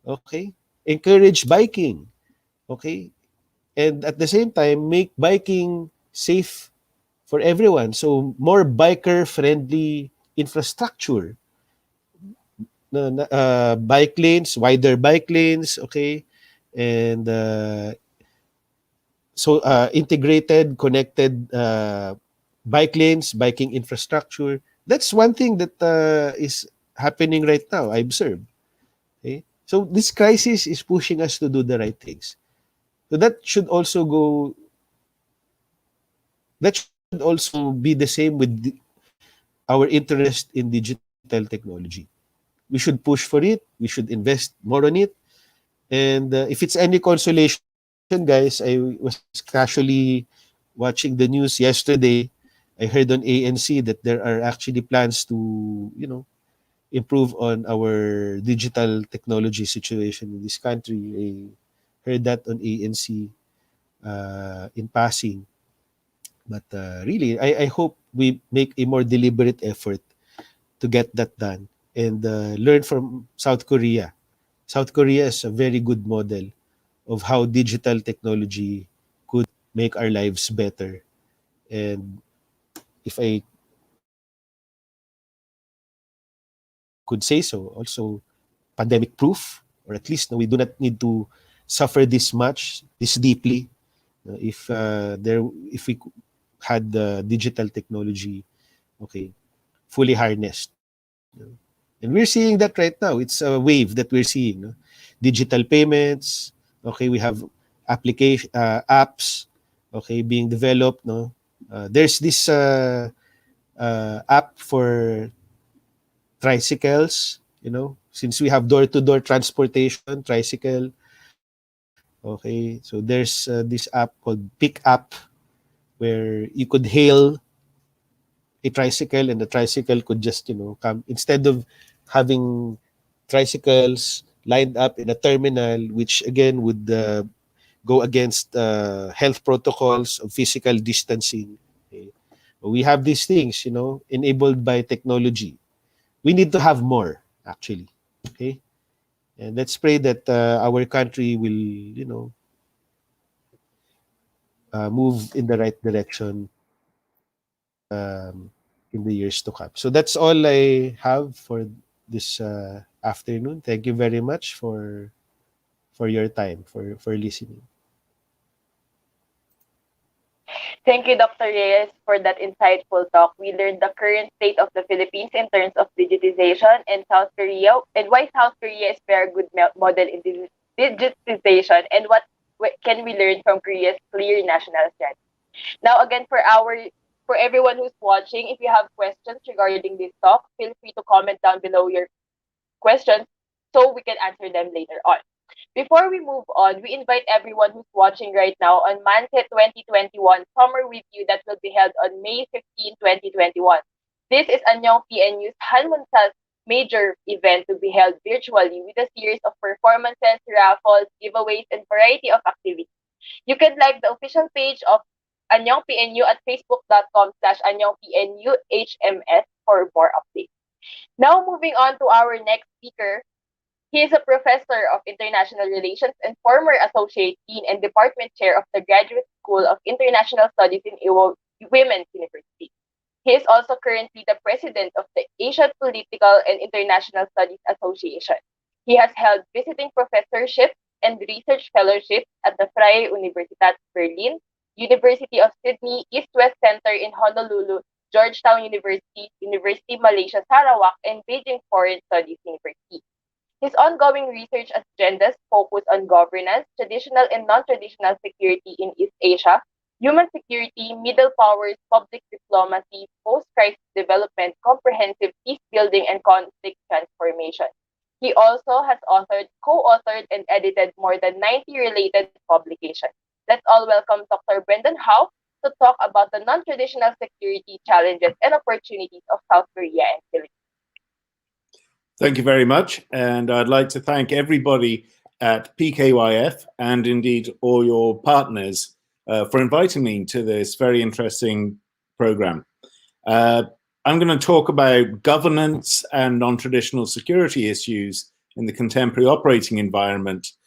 Okay, encourage biking. Okay, and at the same time, make biking safe for everyone. So more biker-friendly infrastructure, bike lanes, wider bike lanes, okay, and integrated, connected bike lanes, biking infrastructure. That's one thing that is happening right now. I observe. Okay, so this crisis is pushing us to do the right things. So that should also go. That should also be the same with our interest in digital technology. We should push for it. We should invest more on it. And if it's any consolation, guys, I was casually watching the news yesterday. I heard on ANC that there are actually plans to, improve on our digital technology situation in this country. I heard that on ANC in passing. But really, I hope we make a more deliberate effort to get that done and learn from South Korea. South Korea is a very good model of how digital technology could make our lives better. And if I could say so, also pandemic proof, or at least we do not need to suffer this much, this deeply, if we had the digital technology, okay, fully harnessed. And we're seeing that right now. It's a wave that we're seeing. No? Digital payments. Okay, we have application apps. Okay, being developed. No, there's this app for tricycles. Since we have door-to-door transportation, tricycle. Okay, so there's this app called Pick Up, where you could hail a tricycle and the tricycle could just come instead of having tricycles lined up in a terminal, which again would go against health protocols of physical distancing. Okay? We have these things enabled by technology. We need to have more, actually. Okay, and let's pray that our country will move in the right direction in the years to come. So that's all I have for this afternoon. Thank you very much for your time, for listening. Thank you, Dr. Reyes, for that insightful talk. We learned the current state of the Philippines in terms of digitization and South Korea, and why South Korea is very good model in digitization, and what can we learn from Korea's clear national strategy. Now, again, for everyone who's watching, if you have questions regarding this talk, feel free to comment down below your questions so we can answer them later on. Before we move on, we invite everyone who's watching right now on Manset 2021 Summer Review that will be held on May 15, 2021. This is Anyong PNU's Hanmunsa's major event to be held virtually with a series of performances, raffles, giveaways, and variety of activities. You can like the official page of Anyong PNU at facebook.com/AnyongPNUHMS for more updates. Now moving on to our next speaker. He is a professor of international relations and former associate dean and department chair of the Graduate School of International Studies in Women's University. He is also currently the president of the Asian Political and International Studies Association. He has held visiting professorships and research fellowships at the Freie Universität Berlin, University of Sydney, East-West Center in Honolulu, Georgetown University, University Malaysia Sarawak, and Beijing Foreign Studies University. His ongoing research agendas focus on governance, traditional and non-traditional security in East Asia, human security, middle powers, public diplomacy, post-crisis development, comprehensive peace building, and conflict transformation. He also has co-authored, and edited more than 90 related publications. Let's all welcome Dr. Brendan Howe to talk about the non-traditional security challenges and opportunities of South Korea and Philippines. Thank you very much. And I'd like to thank everybody at PKYF and indeed all your partners for inviting me to this very interesting program. I'm going to talk about governance and non-traditional security issues in the contemporary operating environment.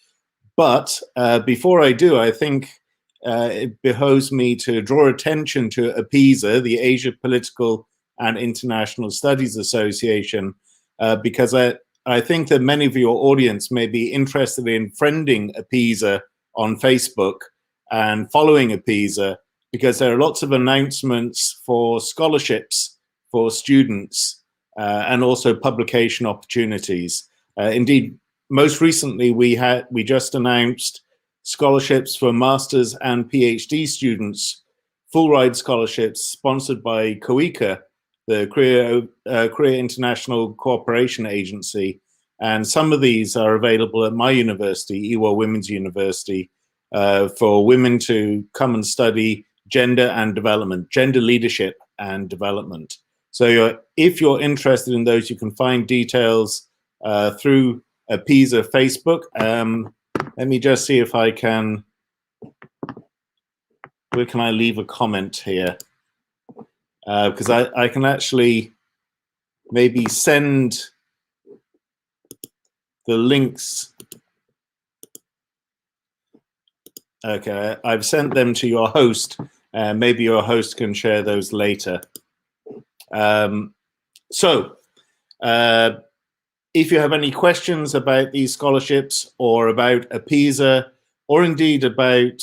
But before I do, I think it behoves me to draw attention to APISA, the Asia Political and International Studies Association, because I think that many of your audience may be interested in friending APISA on Facebook and following APISA, because there are lots of announcements for scholarships for students and also publication opportunities. Indeed, most recently we just announced scholarships for master's and PhD students, full ride scholarships sponsored by KOICA, the Korea International Cooperation Agency. And some of these are available at my university, Ewha Women's University, for women to come and study gender and development, gender leadership and development. So if you're interested in those, you can find details through APISA Facebook. Let me just see if I can, where can I leave a comment here? Because I can actually maybe send the links. Okay, I've sent them to your host. Maybe your host can share those later. If you have any questions about these scholarships or about APISA, or indeed about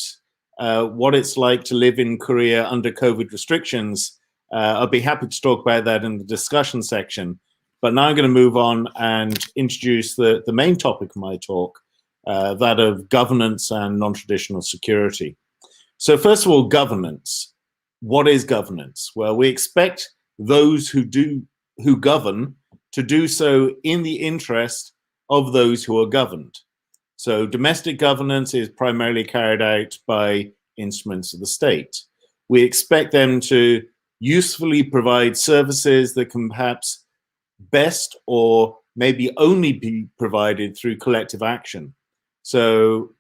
what it's like to live in Korea under COVID restrictions, I'll be happy to talk about that in the discussion section. But now I'm going to move on and introduce the main topic of my talk, that of governance and non-traditional security. So first of all, governance. What is governance? Well, we expect those who govern to do so in the interest of those who are governed. So domestic governance is primarily carried out by instruments of the state. We expect them to usefully provide services that can perhaps best or maybe only be provided through collective action. So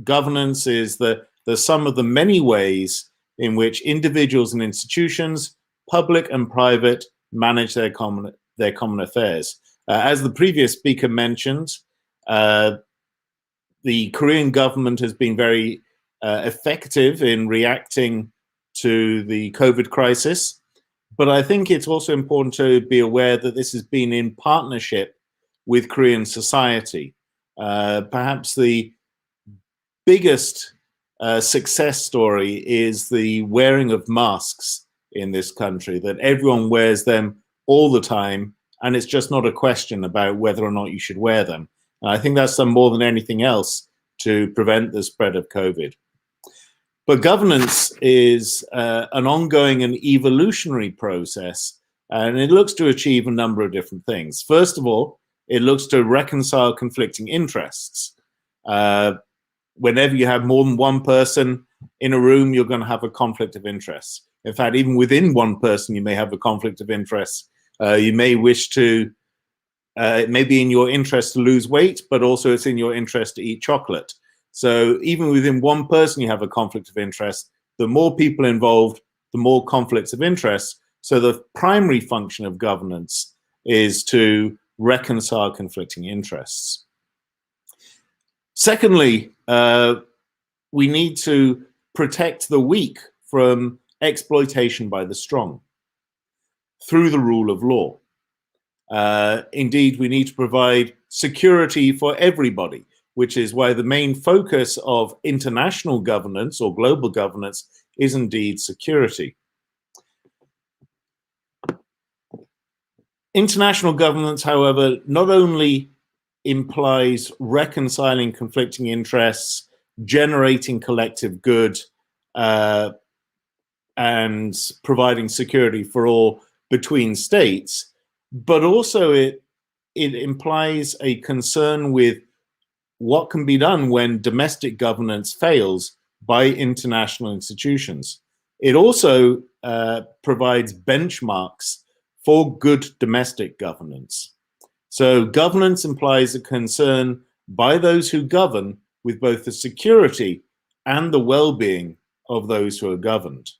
governance is the sum of the many ways in which individuals and institutions, public and private, manage their common affairs. As the previous speaker mentioned, the Korean government has been very effective in reacting to the COVID crisis, but I think it's also important to be aware that this has been in partnership with Korean society. Perhaps the biggest success story is the wearing of masks in this country, that everyone wears them all the time, and it's just not a question about whether or not you should wear them. And I think that's done more than anything else to prevent the spread of COVID. But governance is an ongoing and evolutionary process, and it looks to achieve a number of different things. First of all, it looks to reconcile conflicting interests. Whenever you have more than one person in a room, you're going to have a conflict of interest. In fact, even within one person, you may have a conflict of interest. You may wish to, it may be in your interest to lose weight, but also it's in your interest to eat chocolate. So even within one person, you have a conflict of interest. The more people involved, the more conflicts of interest. So the primary function of governance is to reconcile conflicting interests. Secondly, we need to protect the weak from exploitation by the strong through the rule of law. Indeed, we need to provide security for everybody, which is why the main focus of international governance or global governance is indeed security. International governance, however, not only implies reconciling conflicting interests, generating collective good, and providing security for all between states, but also it implies a concern with what can be done when domestic governance fails by international institutions. It also provides benchmarks for good domestic governance. So governance implies a concern by those who govern with both the security and the well-being of those who are governed.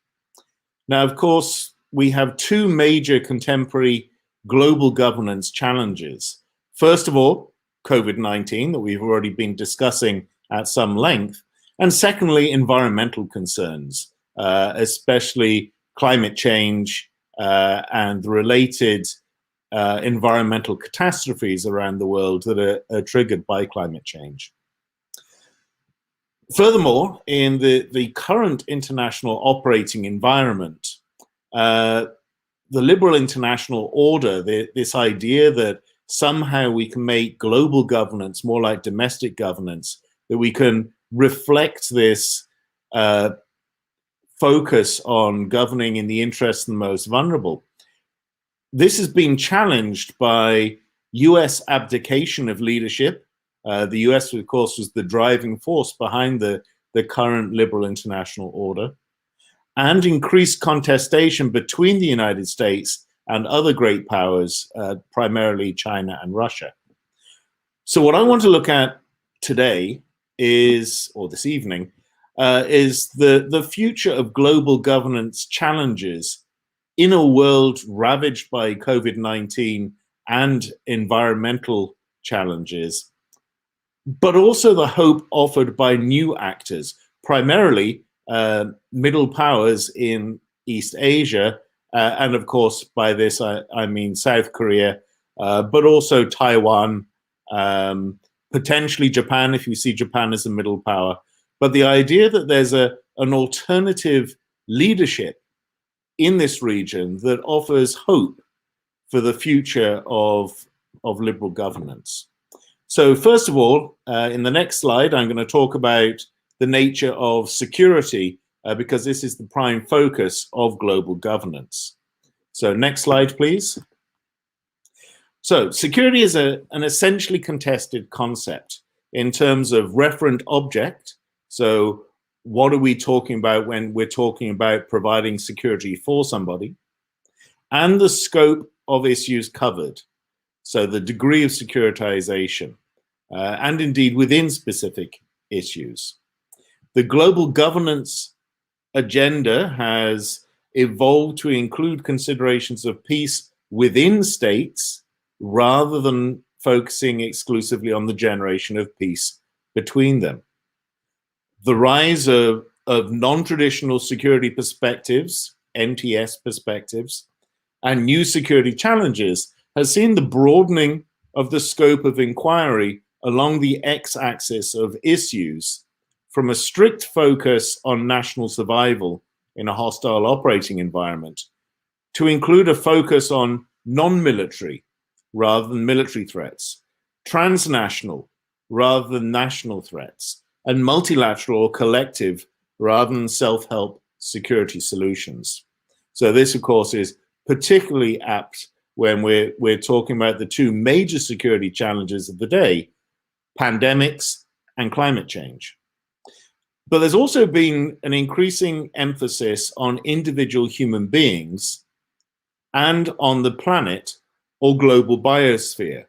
Now, of course, we have two major contemporary global governance challenges. First of all, COVID-19, that we've already been discussing at some length. And secondly, environmental concerns, especially climate change and the related environmental catastrophes around the world that are triggered by climate change. Furthermore, in the current international operating environment, the liberal international order, this idea that somehow we can make global governance more like domestic governance, that we can reflect this focus on governing in the interests of the most vulnerable. This has been challenged by US abdication of leadership. The US, of course, was the driving force behind the current liberal international order, and increased contestation between the United States and other great powers, primarily China and Russia. So what I want to look at today is, or this evening, is the future of global governance challenges in a world ravaged by COVID-19 and environmental challenges, but also the hope offered by new actors, primarily middle powers in East Asia, and of course by this I mean South Korea, but also Taiwan, potentially Japan, if you see Japan as a middle power. But the idea that there's an alternative leadership in this region that offers hope for the future of liberal governance. So first of all, in the next slide, I'm going to talk about the nature of security, because this is the prime focus of global governance. So next slide, please. So security is an essentially contested concept in terms of referent object. So what are we talking about when we're talking about providing security for somebody? And the scope of issues covered. So the degree of securitization, and indeed within specific issues. The global governance agenda has evolved to include considerations of peace within states rather than focusing exclusively on the generation of peace between them. The rise of non-traditional security perspectives, NTS perspectives, and new security challenges has seen the broadening of the scope of inquiry along the x-axis of issues from a strict focus on national survival in a hostile operating environment to include a focus on non-military rather than military threats, transnational rather than national threats, and multilateral or collective rather than self-help security solutions. So this, of course, is particularly apt when we're talking about the two major security challenges of the day, pandemics and climate change. But there's also been an increasing emphasis on individual human beings and on the planet or global biosphere.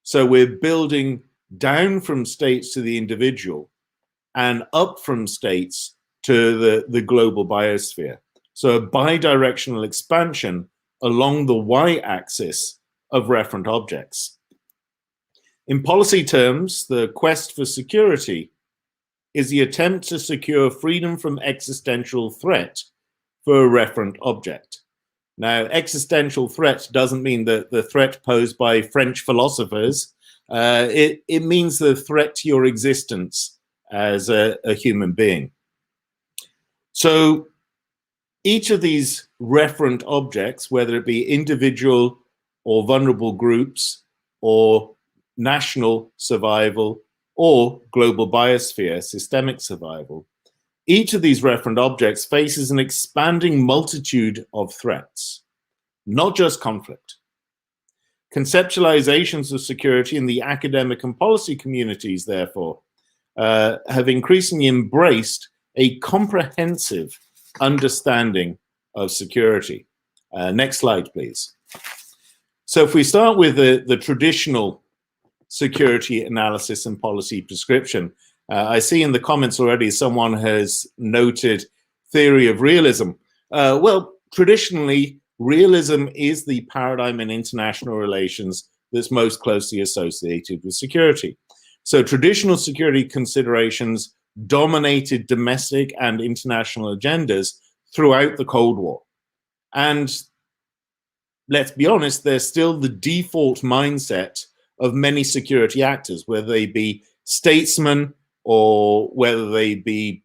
So we're building down from states to the individual and up from states to the global biosphere. So a bidirectional expansion along the y-axis of referent objects. In policy terms, the quest for security is the attempt to secure freedom from existential threat for a referent object. Now, existential threat doesn't mean the threat posed by French philosophers. It means the threat to your existence as a human being. So each of these referent objects, whether it be individual or vulnerable groups or national survival or global biosphere, systemic survival, each of these referent objects faces an expanding multitude of threats, not just conflict. Conceptualizations of security in the academic and policy communities, therefore, have increasingly embraced a comprehensive understanding of security. Next slide, please. So if we start with the traditional security analysis and policy prescription, I see in the comments already someone has noted theory of realism. Well, traditionally, realism is the paradigm in international relations that's most closely associated with security. So traditional security considerations dominated domestic and international agendas throughout the Cold War. And let's be honest, they're still the default mindset of many security actors, whether they be statesmen or whether they be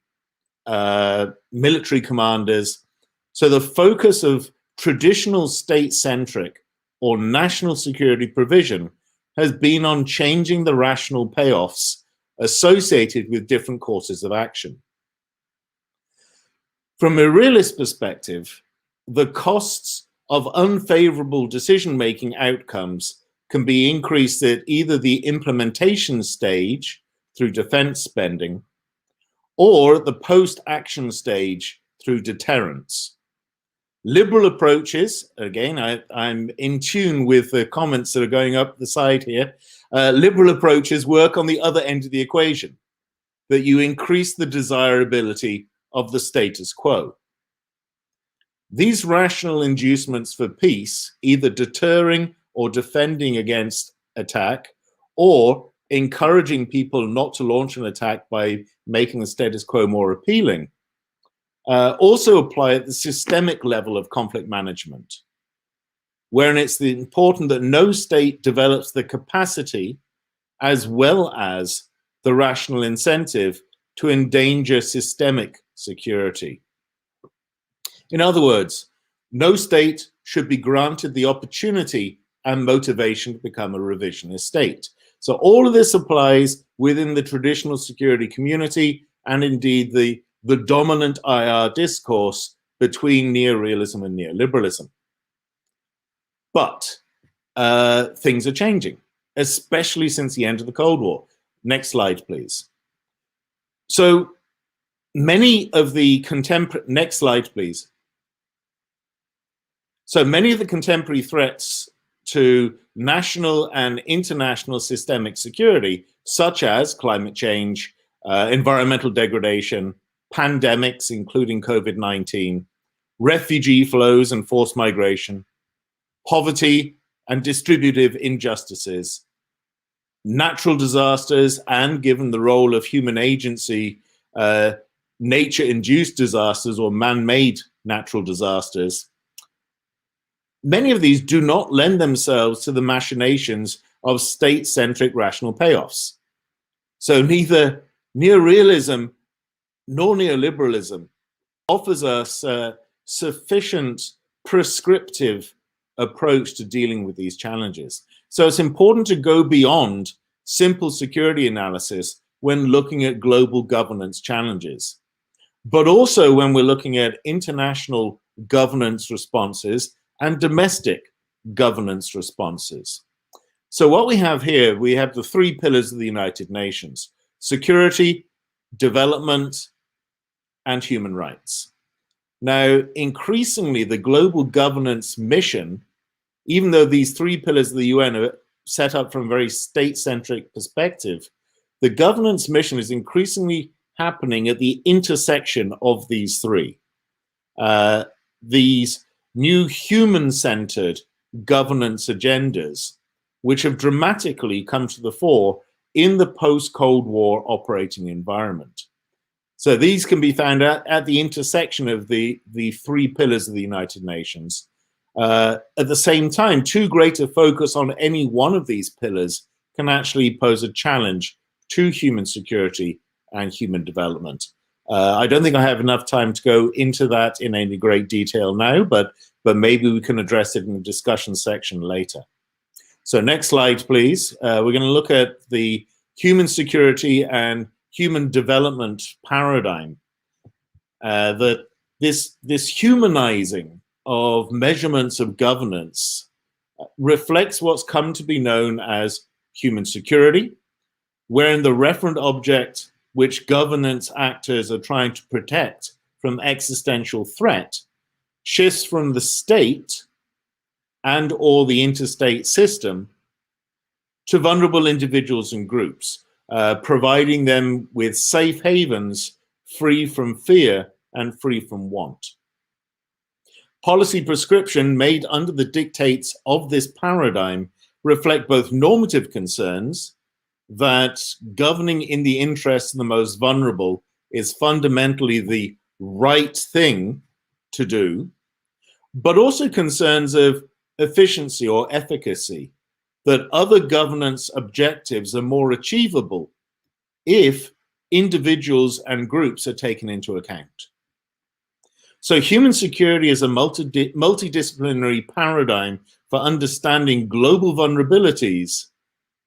military commanders. So the focus of traditional state-centric or national security provision has been on changing the rational payoffs associated with different courses of action. From a realist perspective, the costs of unfavorable decision-making outcomes can be increased at either the implementation stage through defense spending or the post-action stage through deterrence. Liberal approaches, again, I'm in tune with the comments that are going up the side here. Liberal approaches work on the other end of the equation, that you increase the desirability of the status quo. These rational inducements for peace, either deterring or defending against attack, or encouraging people not to launch an attack by making the status quo more appealing, also apply at the systemic level of conflict management, wherein it's important that no state develops the capacity as well as the rational incentive to endanger systemic security. In other words, no state should be granted the opportunity and motivation to become a revisionist state. So all of this applies within the traditional security community and indeed the dominant IR discourse between neorealism and neoliberalism. But things are changing, especially since the end of the Cold War. Next slide, please. So many of the contemporary, next slide, please. So many of the contemporary threats to national and international systemic security, such as climate change, environmental degradation, pandemics, including COVID-19, refugee flows and forced migration, poverty and distributive injustices, natural disasters, and given the role of human agency, nature-induced disasters or man-made natural disasters. Many of these do not lend themselves to the machinations of state-centric rational payoffs. So neither neorealism nor neoliberalism offers us a sufficient prescriptive approach to dealing with these challenges. So it's important to go beyond simple security analysis when looking at global governance challenges, but also when we're looking at international governance responses and domestic governance responses. So what we have here, we have the three pillars of the United Nations: security, development, and human rights. Now, increasingly, the global governance mission, even though these three pillars of the UN are set up from a very state-centric perspective, the governance mission is increasingly happening at the intersection of these three. These new human-centered governance agendas, which have dramatically come to the fore in the post-Cold War operating environment. So these can be found at the intersection of the three pillars of the United Nations. At the same time, too great a focus on any one of these pillars can actually pose a challenge to human security and human development. I don't think I have enough time to go into that in any great detail now, but maybe we can address it in the discussion section later. So next slide, please. We're going to look at the human security and human development paradigm. That this humanizing of measurements of governance reflects what's come to be known as human security, wherein the referent object which governance actors are trying to protect from existential threat shifts from the state and or the interstate system to vulnerable individuals and groups, providing them with safe havens free from fear and free from want. Policy prescription made under the dictates of this paradigm reflect both normative concerns that governing in the interests of the most vulnerable is fundamentally the right thing to do, but also concerns of efficiency or efficacy, that other governance objectives are more achievable if individuals and groups are taken into account. So human security is a multidisciplinary paradigm for understanding global vulnerabilities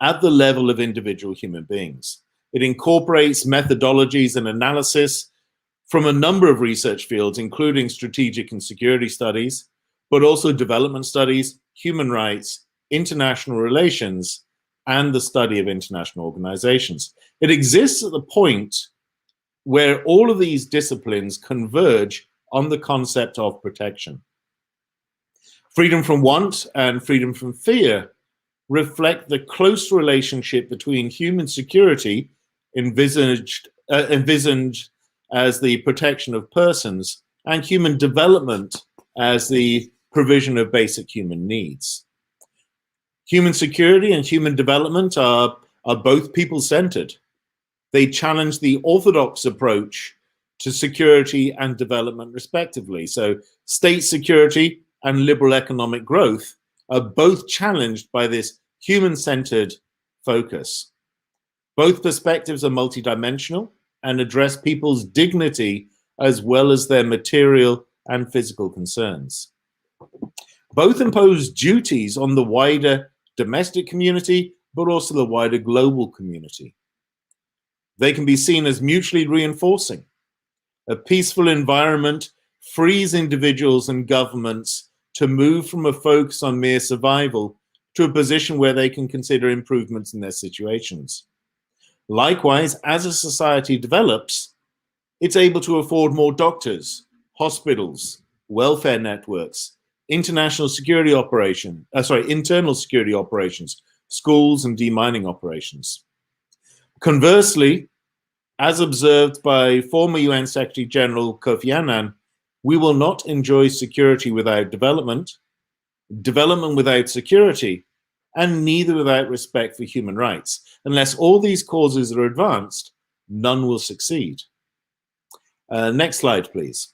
at the level of individual human beings. It incorporates methodologies and analysis from a number of research fields, including strategic and security studies, but also development studies, human rights, international relations, and the study of international organizations. It exists at the point where all of these disciplines converge on the concept of protection. Freedom from want and freedom from fear reflect the close relationship between human security, envisioned as the protection of persons, and human development as the provision of basic human needs. Human security and human development are both people-centered. They challenge the orthodox approach to security and development respectively. So state security and liberal economic growth are both challenged by this human-centered focus. Both perspectives are multidimensional and address people's dignity as well as their material and physical concerns. Both impose duties on the wider domestic community, but also the wider global community. They can be seen as mutually reinforcing. A peaceful environment frees individuals and governments to move from a focus on mere survival to a position where they can consider improvements in their situations. Likewise, as a society develops, it's able to afford more doctors, hospitals, welfare networks, internal security operations, schools and demining operations. Conversely, as observed by former UN Secretary General Kofi Annan, we will not enjoy security without development, development without security, and neither without respect for human rights. Unless all these causes are advanced, none will succeed. Next slide, please.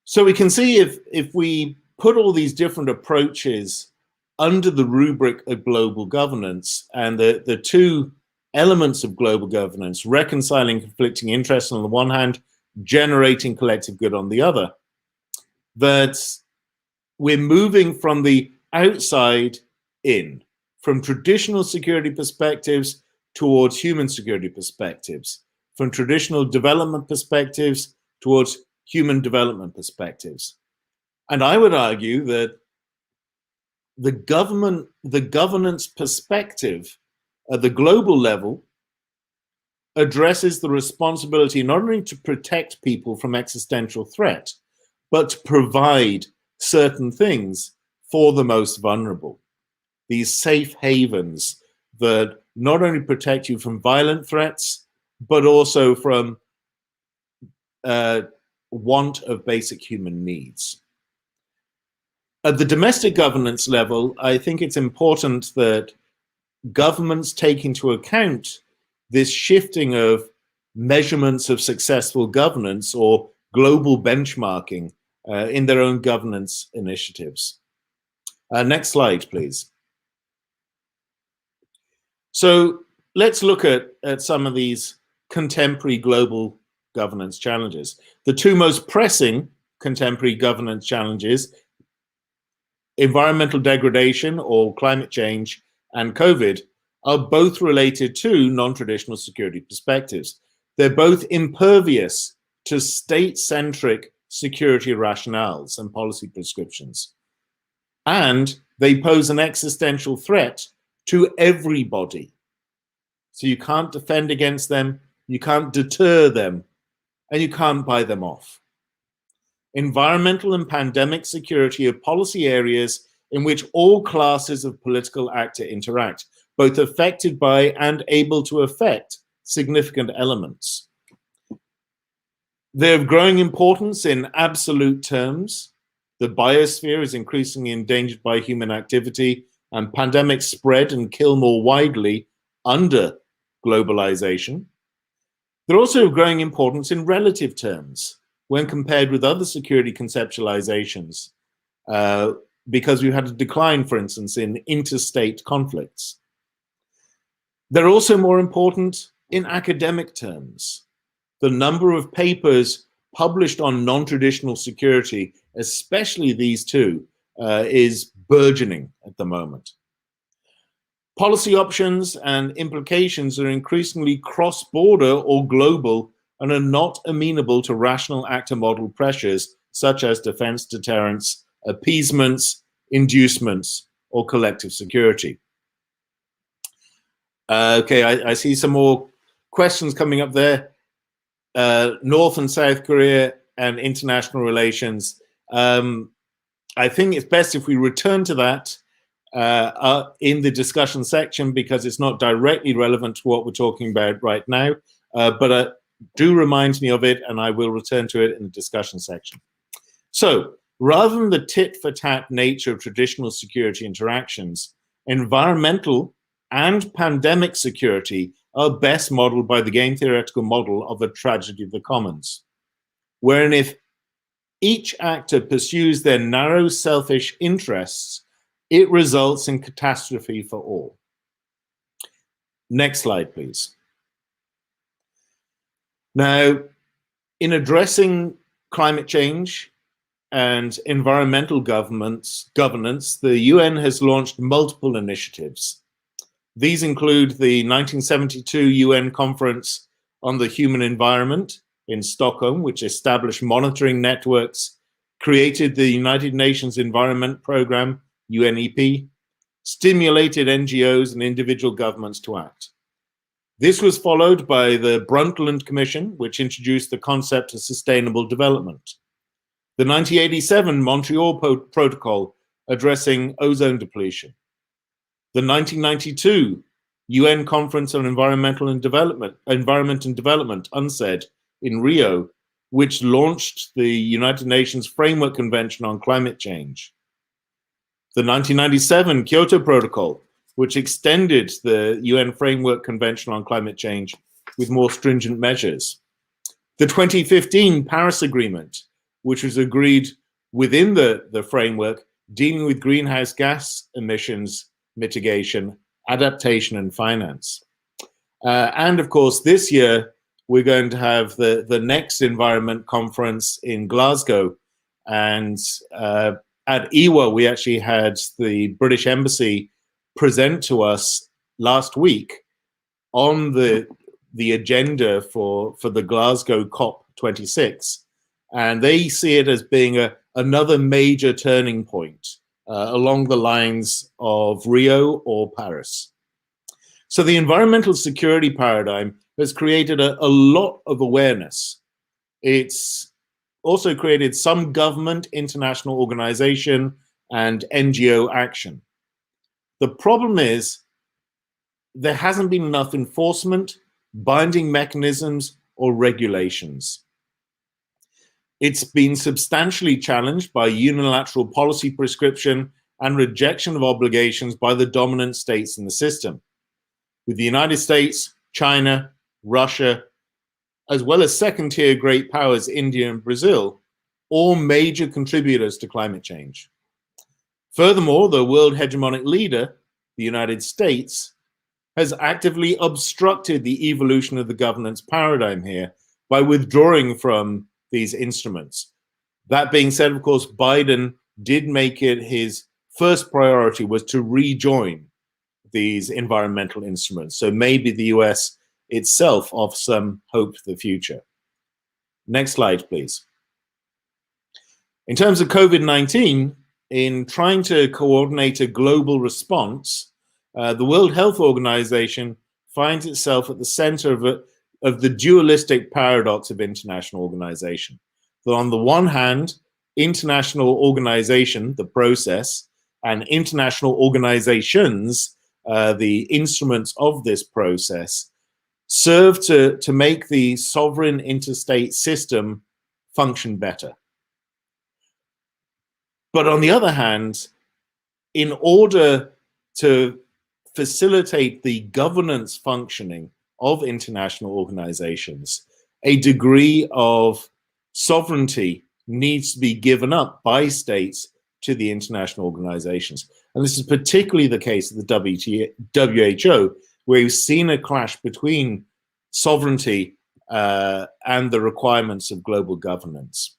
So we can see if we put all these different approaches under the rubric of global governance and the two elements of global governance, reconciling conflicting interests on the one hand, generating collective good on the other, that we're moving from the outside in, from traditional security perspectives towards human security perspectives, from traditional development perspectives towards human development perspectives. And I would argue that the governance perspective at the global level addresses the responsibility not only to protect people from existential threat, but to provide certain things for the most vulnerable. These safe havens that not only protect you from violent threats, but also from want of basic human needs. At the domestic governance level, I think it's important that governments take into account this shifting of measurements of successful governance or global benchmarking in their own governance initiatives. Next slide, please. So let's look at some of these contemporary global governance challenges. The two most pressing contemporary governance challenges, environmental degradation or climate change and COVID, are both related to non-traditional security perspectives. They're both impervious to state-centric security rationales and policy prescriptions. And they pose an existential threat to everybody. So you can't defend against them, you can't deter them, and you can't buy them off. Environmental and pandemic security are policy areas in which all classes of political actor interact, both affected by and able to affect significant elements. They're of growing importance in absolute terms. The biosphere is increasingly endangered by human activity. and pandemics spread and kill more widely under globalization. They're also of growing importance in relative terms when compared with other security conceptualizations, because we've had a decline, for instance, in interstate conflicts. They're also more important in academic terms. The number of papers published on non-traditional security, especially these two, is burgeoning at the moment. Policy options and implications are increasingly cross-border or global and are not amenable to rational actor model pressures such as defense, deterrence, appeasements, inducements, or collective security. Okay, I see some more questions coming up there. North and South Korea and international relations. I think it's best if we return to that in the discussion section, because it's not directly relevant to what we're talking about right now, but do remind me of it, and I will return to it in the discussion section. So rather than the tit-for-tat nature of traditional security interactions, environmental and pandemic security are best modeled by the game theoretical model of a tragedy of the commons, wherein if each actor pursues their narrow selfish interests, it results in catastrophe for all. Next slide, please. Now, in addressing climate change and environmental governance, the UN has launched multiple initiatives. These include the 1972 UN Conference on the Human Environment in Stockholm, which established monitoring networks, created the United Nations Environment Programme, UNEP, stimulated NGOs and individual governments to act. This was followed by the Brundtland Commission, which introduced the concept of sustainable development. The 1987 Montreal Protocol addressing ozone depletion. The 1992 UN Conference on Environment and Development, UNCED, in Rio, which launched the United Nations Framework Convention on Climate Change. The 1997 Kyoto Protocol, which extended the UN Framework Convention on Climate Change with more stringent measures. The 2015 Paris Agreement, which was agreed within the framework dealing with greenhouse gas emissions mitigation, adaptation, and finance. And of course, this year, we're going to have the next environment conference in Glasgow. And at EWA, we actually had the British Embassy present to us last week on the agenda for the Glasgow COP26. And they see it as being another major turning point along the lines of Rio or Paris. So the environmental security paradigm has created a lot of awareness. It's also created some government, international organization, and NGO action. The problem is there hasn't been enough enforcement, binding mechanisms, or regulations. It's been substantially challenged by unilateral policy prescription and rejection of obligations by the dominant states in the system, with the United States, China, Russia, as well as second-tier great powers, India and Brazil, all major contributors to climate change. Furthermore, the world hegemonic leader, the United States, has actively obstructed the evolution of the governance paradigm here by withdrawing from these instruments. That being said, of course, Biden did make it his first priority was to rejoin these environmental instruments. So maybe the US itself offers some hope for the future. Next slide, please. In terms of COVID-19, in trying to coordinate a global response, the World Health Organization finds itself at the center of the dualistic paradox of international organization. That on the one hand, international organization, the process, and international organizations, the instruments of this process, serve to make the sovereign interstate system function better. But on the other hand, in order to facilitate the governance functioning of international organizations, a degree of sovereignty needs to be given up by states to the international organizations. And this is particularly the case at the WHO, where we've seen a clash between sovereignty and the requirements of global governance.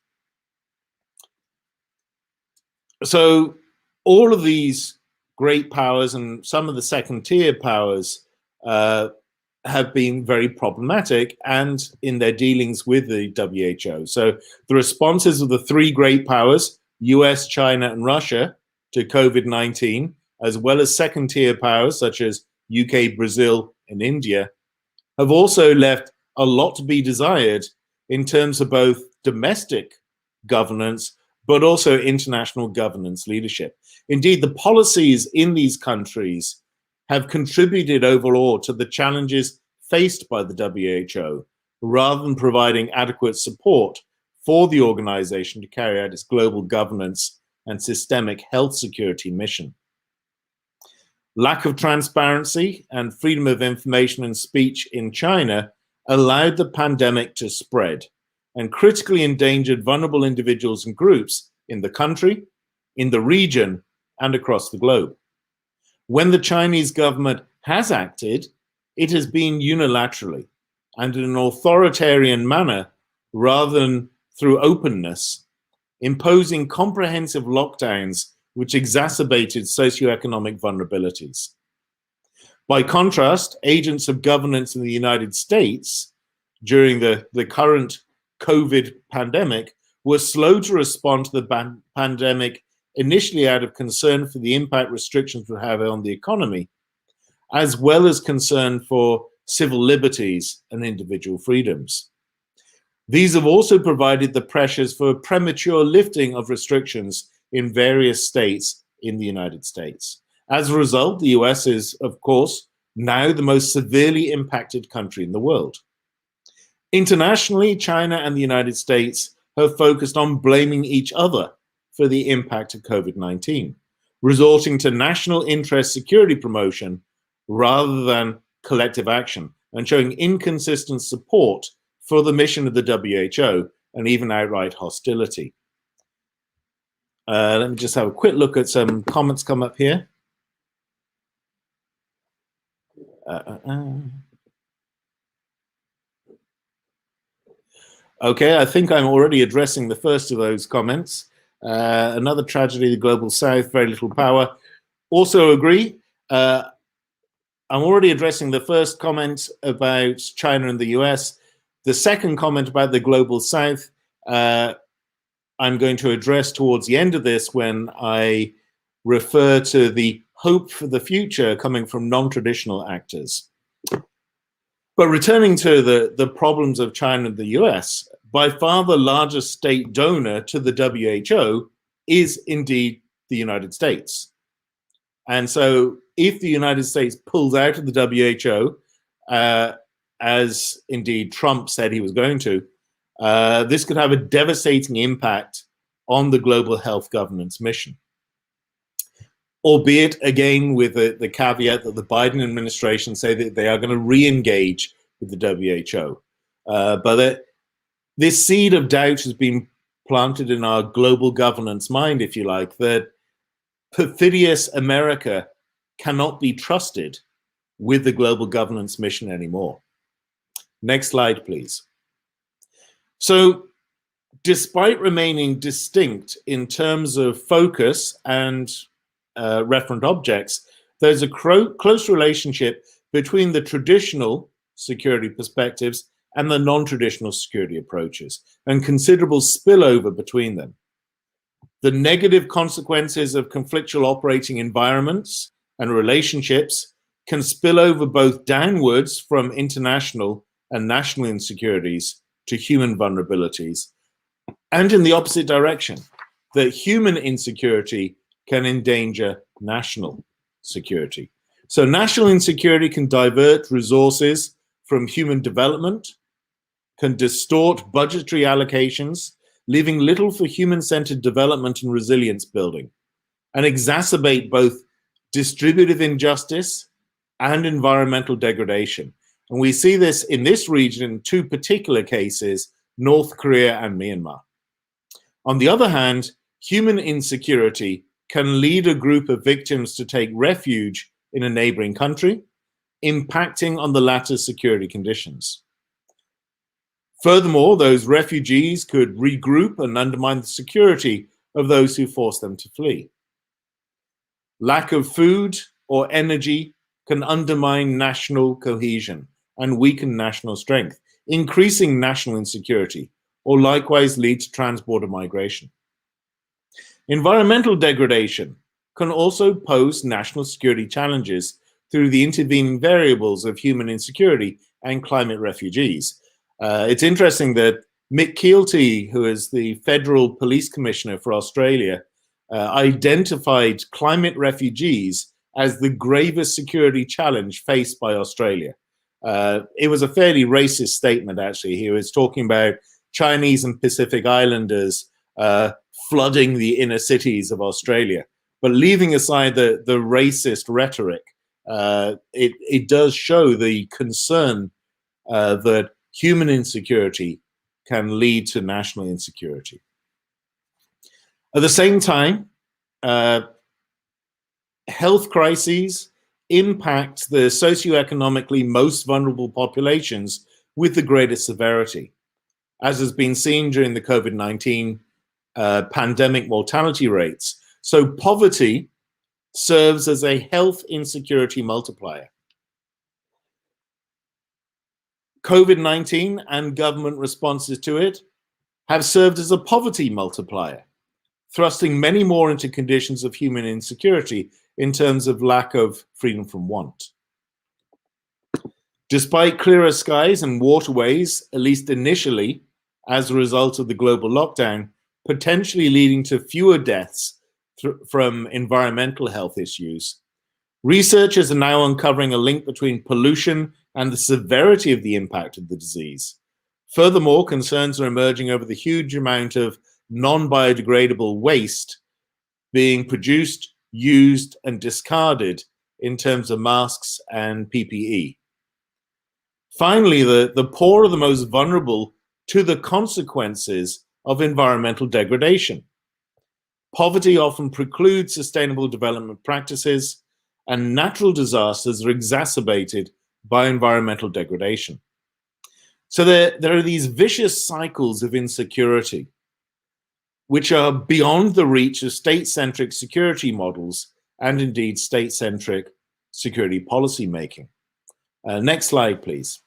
So all of these great powers and some of the second-tier powers have been very problematic and in their dealings with the WHO. So the responses of the three great powers, US, China, and Russia, to COVID-19, as well as second-tier powers such as UK, Brazil, and India, have also left a lot to be desired in terms of both domestic governance, but also international governance leadership. Indeed, the policies in these countries have contributed overall to the challenges faced by the WHO, rather than providing adequate support for the organization to carry out its global governance and systemic health security mission. Lack of transparency and freedom of information and speech in China allowed the pandemic to spread and critically endangered vulnerable individuals and groups in the country, in the region, and across the globe. When the Chinese government has acted, it has been unilaterally and in an authoritarian manner rather than through openness, imposing comprehensive lockdowns which exacerbated socioeconomic vulnerabilities. By contrast, agents of governance in the United States during the current COVID pandemic were slow to respond to the pandemic, initially out of concern for the impact restrictions would have on the economy, as well as concern for civil liberties and individual freedoms. These have also provided the pressures for premature lifting of restrictions in various states in the United States. As a result, the US is, of course, now the most severely impacted country in the world. Internationally, China and the United States have focused on blaming each other for the impact of COVID-19, resorting to national interest security promotion rather than collective action, and showing inconsistent support for the mission of the WHO and even outright hostility. Let me just have a quick look at some comments come up here. Okay, I think I'm already addressing the first of those comments. Another tragedy, the Global South, very little power. Also agree. I'm already addressing the first comment about China and the US. The second comment about the Global South, I'm going to address towards the end of this when I refer to the hope for the future coming from non-traditional actors. But returning to the problems of China and the US, by far the largest state donor to the WHO is indeed the United States. And so if the United States pulls out of the WHO, as indeed Trump said he was going to, this could have a devastating impact on the global health governance mission. Albeit, again, with the caveat that the Biden administration say that they are going to re-engage with the WHO. But this seed of doubt has been planted in our global governance mind, if you like, that perfidious America cannot be trusted with the global governance mission anymore. Next slide, please. So, despite remaining distinct in terms of focus and referent objects, there's a close relationship between the traditional security perspectives and the non-traditional security approaches, and considerable spillover between them. The negative consequences of conflictual operating environments and relationships can spill over both downwards from international and national insecurities to human vulnerabilities, and in the opposite direction, that human insecurity can endanger national security. So national insecurity can divert resources from human development, can distort budgetary allocations, leaving little for human-centered development and resilience building, and exacerbate both distributive injustice, and environmental degradation. And we see this in this region in two particular cases, North Korea and Myanmar. On the other hand, human insecurity can lead a group of victims to take refuge in a neighboring country, impacting on the latter's security conditions. Furthermore, those refugees could regroup and undermine the security of those who force them to flee. Lack of food or energy can undermine national cohesion and weaken national strength, increasing national insecurity, or likewise lead to transborder migration. Environmental degradation can also pose national security challenges through the intervening variables of human insecurity and climate refugees. It's interesting that Mick Keelty, who is the Federal Police Commissioner for Australia, identified climate refugees as the gravest security challenge faced by Australia. It was a fairly racist statement, actually. He was talking about Chinese and Pacific Islanders flooding the inner cities of Australia. But leaving aside the racist rhetoric, it does show the concern that human insecurity can lead to national insecurity. At the same time, health crises impact the socioeconomically most vulnerable populations with the greatest severity, as has been seen during the COVID-19 pandemic mortality rates. So poverty serves as a health insecurity multiplier. COVID-19 and government responses to it have served as a poverty multiplier, thrusting many more into conditions of human insecurity in terms of lack of freedom from want. Despite clearer skies and waterways, at least initially, as a result of the global lockdown, potentially leading to fewer deaths from environmental health issues, researchers are now uncovering a link between pollution and the severity of the impact of the disease. Furthermore, concerns are emerging over the huge amount of non-biodegradable waste being produced, used, and discarded in terms of masks and PPE. Finally, the poor are the most vulnerable to the consequences of environmental degradation. Poverty often precludes sustainable development practices, and natural disasters are exacerbated by environmental degradation. So there are these vicious cycles of insecurity, which are beyond the reach of state-centric security models and indeed state-centric security policy making. Next slide, please.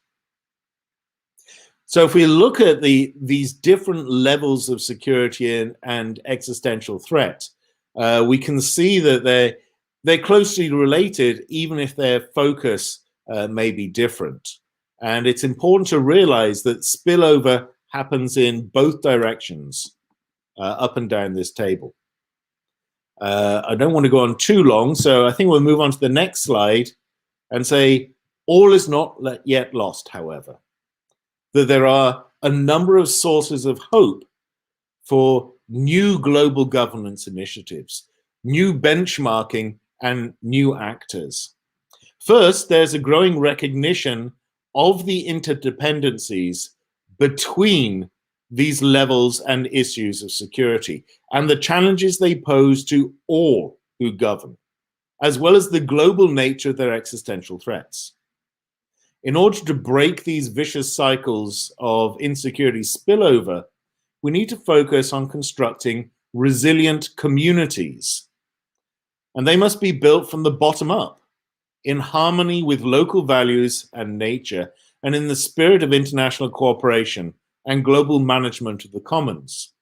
So if we look at these different levels of security and existential threat, we can see that they're closely related, even if their focus may be different. And it's important to realize that spillover happens in both directions, up and down this table. I don't want to go on too long, so I think we'll move on to the next slide and say, all is not yet lost, however. That there are a number of sources of hope for new global governance initiatives, new benchmarking, and new actors. First, there's a growing recognition of the interdependencies between these levels and issues of security and the challenges they pose to all who govern, as well as the global nature of their existential threats. In order to break these vicious cycles of insecurity spillover, we need to focus on constructing resilient communities. And they must be built from the bottom up, in harmony with local values and nature, and in the spirit of international cooperation and global management of the commons,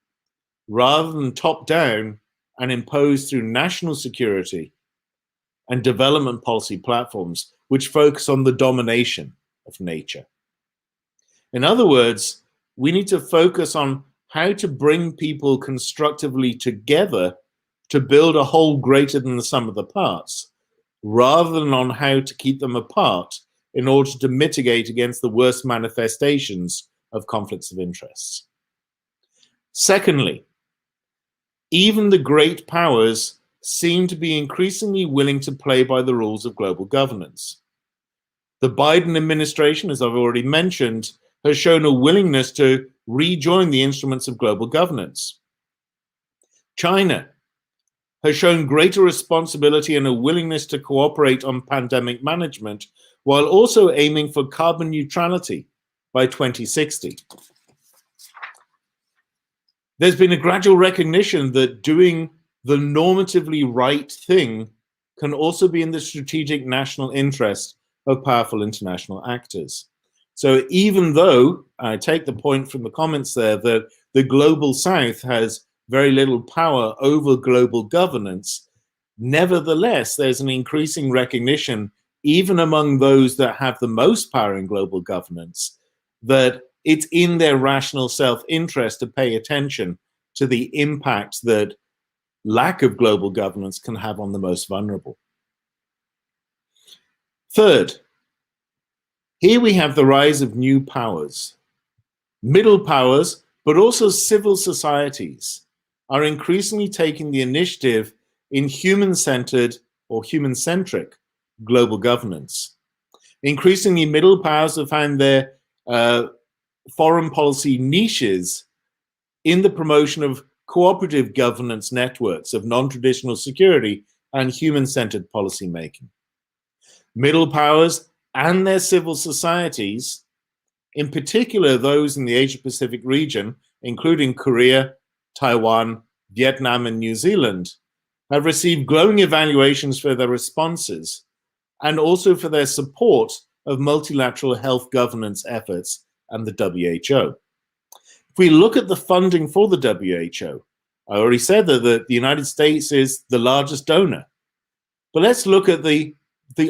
rather than top down and imposed through national security and development policy platforms which focus on the domination of nature. In other words, we need to focus on how to bring people constructively together to build a whole greater than the sum of the parts, rather than on how to keep them apart in order to mitigate against the worst manifestations of conflicts of interests. Secondly, even the great powers seem to be increasingly willing to play by the rules of global governance. The Biden administration, as I've already mentioned, has shown a willingness to rejoin the instruments of global governance. China has shown greater responsibility and a willingness to cooperate on pandemic management, while also aiming for carbon neutrality by 2060. There's been a gradual recognition that doing the normatively right thing can also be in the strategic national interest of powerful international actors. So even though I take the point from the comments there that the global south has very little power over global governance, nevertheless, there's an increasing recognition, even among those that have the most power in global governance, that it's in their rational self-interest to pay attention to the impact that lack of global governance can have on the most vulnerable. Third, here we have the rise of new powers. Middle powers, but also civil societies, are increasingly taking the initiative in human-centered or human-centric global governance. Increasingly, middle powers have found their foreign policy niches in the promotion of cooperative governance networks of non-traditional security and human-centered policymaking. Middle powers and their civil societies, in particular those in the Asia-Pacific region, including Korea, Taiwan, Vietnam, and New Zealand, have received glowing evaluations for their responses and also for their support of multilateral health governance efforts and the WHO. If we look at the funding for the WHO, I already said that the United States is the largest donor. But let's look at the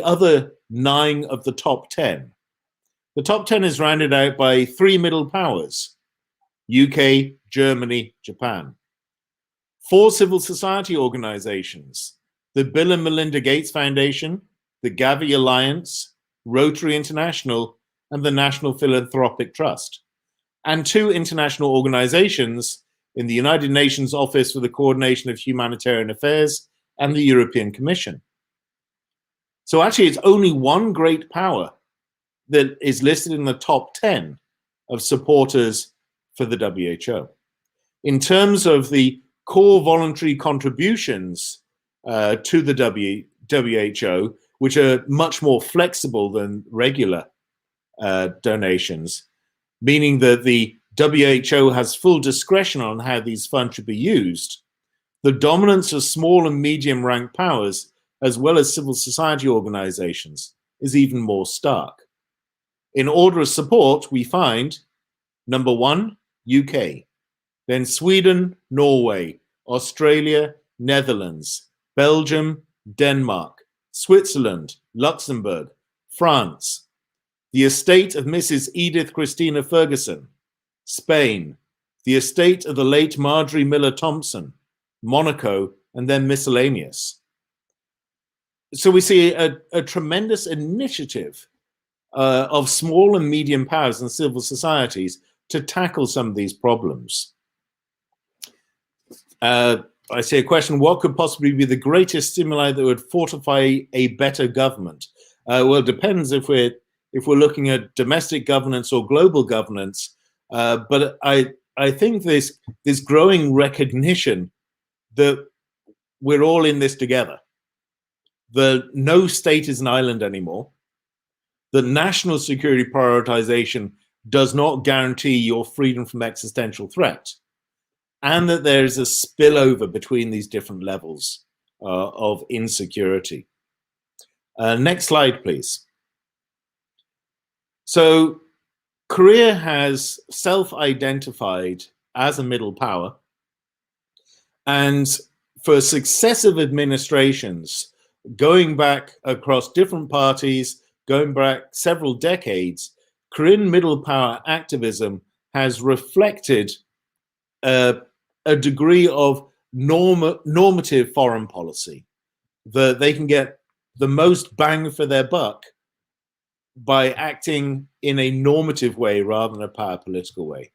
other 9 of the top 10. The top 10 is rounded out by 3 middle powers: UK, Germany, Japan. 4 civil society organizations: the Bill and Melinda Gates Foundation, the Gavi Alliance, Rotary International, and the National Philanthropic Trust. And 2 international organizations in the United Nations Office for the Coordination of Humanitarian Affairs and the European Commission. So actually, it's only one great power that is listed in the top 10 of supporters for the WHO. In terms of the core voluntary contributions to the WHO, which are much more flexible than regular donations, meaning that the WHO has full discretion on how these funds should be used, the dominance of small and medium ranked powers, as well as civil society organizations, is even more stark. In order of support, we find number 1, UK, then Sweden, Norway, Australia, Netherlands, Belgium, Denmark, Switzerland, Luxembourg, France, the estate of Mrs. Edith Christina Ferguson, Spain, the estate of the late Marjorie Miller Thompson, Monaco, and then miscellaneous. So we see a tremendous initiative of small and medium powers and civil societies to tackle some of these problems. I see a question: what could possibly be the greatest stimuli that would fortify a better government? Well, it depends if we're looking at domestic governance or global governance. But I think this growing recognition that we're all in this together. No state is an island anymore. The national security prioritization does not guarantee your freedom from existential threat, and that there is a spillover between these different levels of insecurity. Next slide, please. So Korea has self-identified as a middle power, and for successive administrations, going back across different parties, going back several decades, Korean middle power activism has reflected a degree of normative foreign policy, that they can get the most bang for their buck by acting in a normative way rather than a power political way.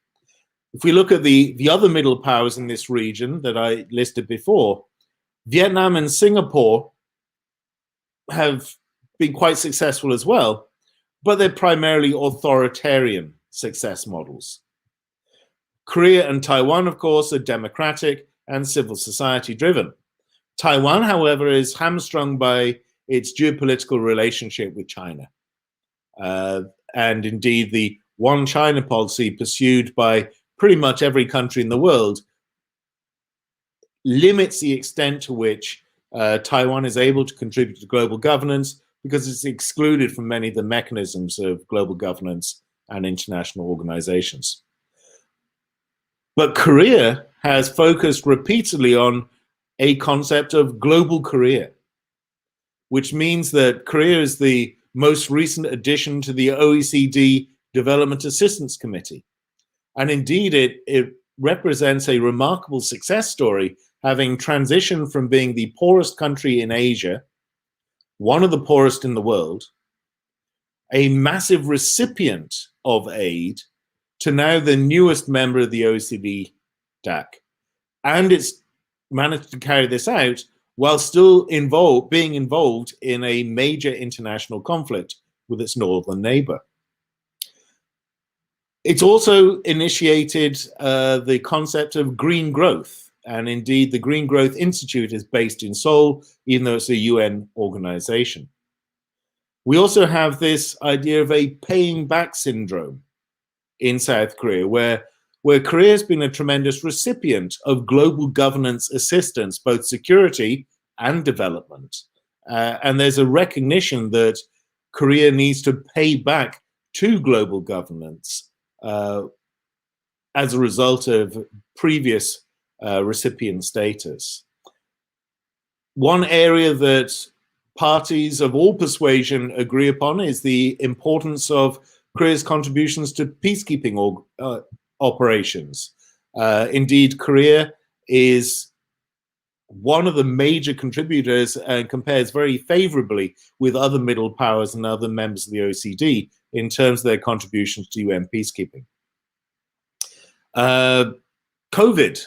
If we look at the other middle powers in this region that I listed before, Vietnam and Singapore have been quite successful as well, but they're primarily authoritarian success models. Korea and Taiwan, of course, are democratic and civil society driven. Taiwan, however, is hamstrung by its geopolitical relationship with China. And indeed, the one China policy pursued by pretty much every country in the world limits the extent to which Taiwan is able to contribute to global governance, because it's excluded from many of the mechanisms of global governance and international organizations. But Korea has focused repeatedly on a concept of global Korea, which means that Korea is the most recent addition to the OECD Development Assistance Committee. And indeed, it represents a remarkable success story, having transitioned from being the poorest country in Asia, one of the poorest in the world, a massive recipient of aid, to now the newest member of the OECD DAC. And it's managed to carry this out while still being involved in a major international conflict with its northern neighbor. It's also initiated the concept of green growth. And indeed, the Green Growth Institute is based in Seoul, even though it's a UN organization. We also have this idea of a paying back syndrome in South Korea, where Korea has been a tremendous recipient of global governance assistance, both security and development. And there's a recognition that Korea needs to pay back to global governance as a result of previous recipient status. One area that parties of all persuasion agree upon is the importance of Korea's contributions to peacekeeping operations. Indeed, Korea is one of the major contributors and compares very favorably with other middle powers and other members of the OECD in terms of their contributions to UN peacekeeping. COVID,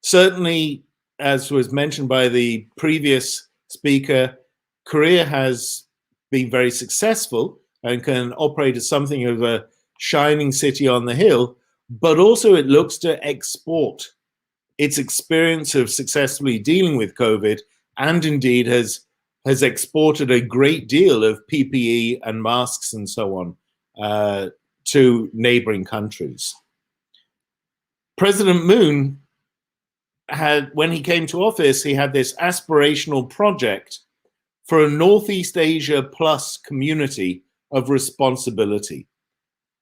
certainly, as was mentioned by the previous speaker, Korea has been very successful and can operate as something of a shining city on the hill, but also it looks to export its experience of successfully dealing with COVID, and indeed has exported a great deal of PPE and masks and so on to neighboring countries. President Moon had, when he came to office, he had this aspirational project for a Northeast Asia plus community of responsibility,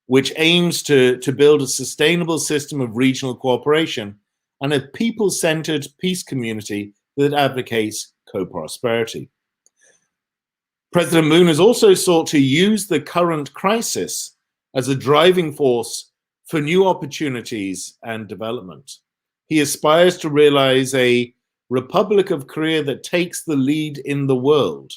which aims to build a sustainable system of regional cooperation and a people-centered peace community that advocates co-prosperity. President Moon has also sought to use the current crisis as a driving force for new opportunities and development. He aspires to realize a Republic of Korea that takes the lead in the world.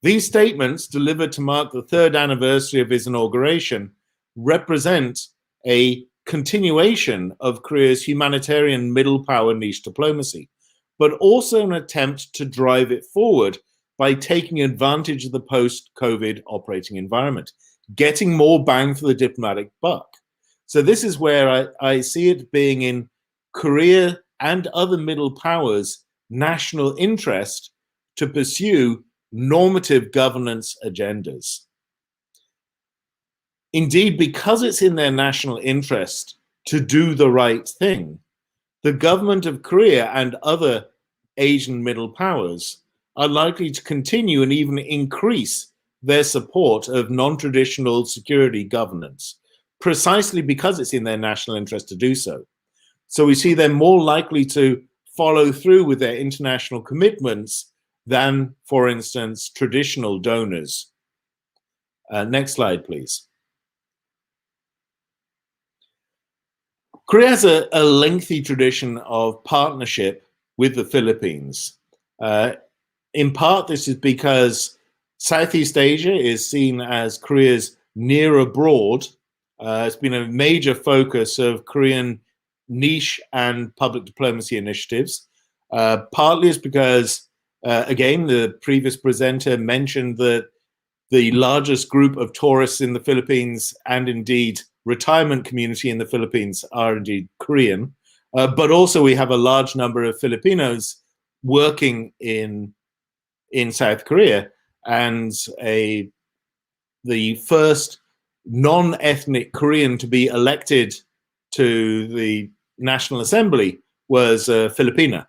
These statements, delivered to mark the 3rd anniversary of his inauguration, represent a continuation of Korea's humanitarian middle power niche diplomacy, but also an attempt to drive it forward by taking advantage of the post-COVID operating environment, getting more bang for the diplomatic buck. So this is where I see it being in Korea and other middle powers' national interest to pursue normative governance agendas. Indeed, because it's in their national interest to do the right thing, the government of Korea and other Asian middle powers are likely to continue and even increase their support of non-traditional security governance, precisely because it's in their national interest to do so. So we see they're more likely to follow through with their international commitments than, for instance, traditional donors. Next slide, please. Korea has a lengthy tradition of partnership with the Philippines. In part, this is because Southeast Asia is seen as Korea's near abroad. It's been a major focus of Korean niche and public diplomacy initiatives. Partly it's because, again, the previous presenter mentioned that the largest group of tourists in the Philippines and indeed retirement community in the Philippines are indeed Korean. But also we have a large number of Filipinos working in South Korea, and the first non-ethnic Korean to be elected to the National Assembly was Filipina.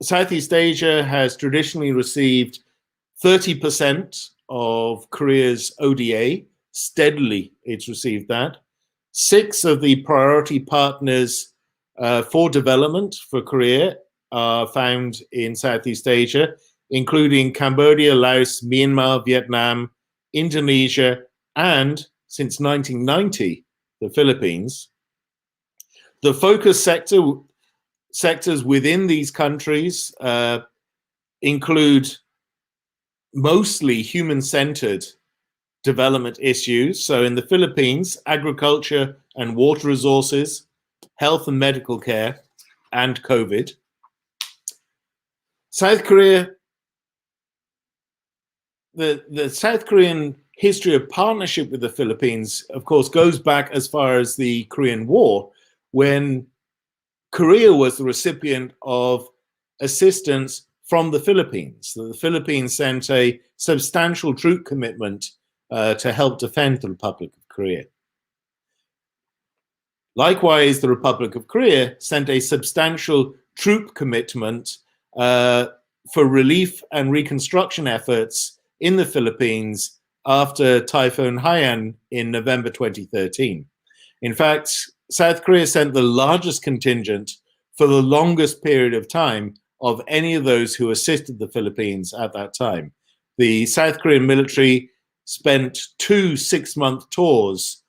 Southeast Asia has traditionally received 30% of Korea's ODA. Steadily, it's received that. 6 of the priority partners for development for Korea are found in Southeast Asia, including Cambodia, Laos, Myanmar, Vietnam, Indonesia, and since 1990, the Philippines. The focus sectors within these countries include mostly human-centered development issues. So in the Philippines, agriculture and water resources, health and medical care, and COVID. South Korea, the South Korean history of partnership with the Philippines, of course, goes back as far as the Korean War, when Korea was the recipient of assistance from the Philippines. So the Philippines sent a substantial troop commitment to help defend the Republic of Korea. Likewise, the Republic of Korea sent a substantial troop commitment for relief and reconstruction efforts in the Philippines after Typhoon Haiyan in November 2013. In fact, South Korea sent the largest contingent for the longest period of time of any of those who assisted the Philippines at that time. The South Korean military spent 2 6-month tours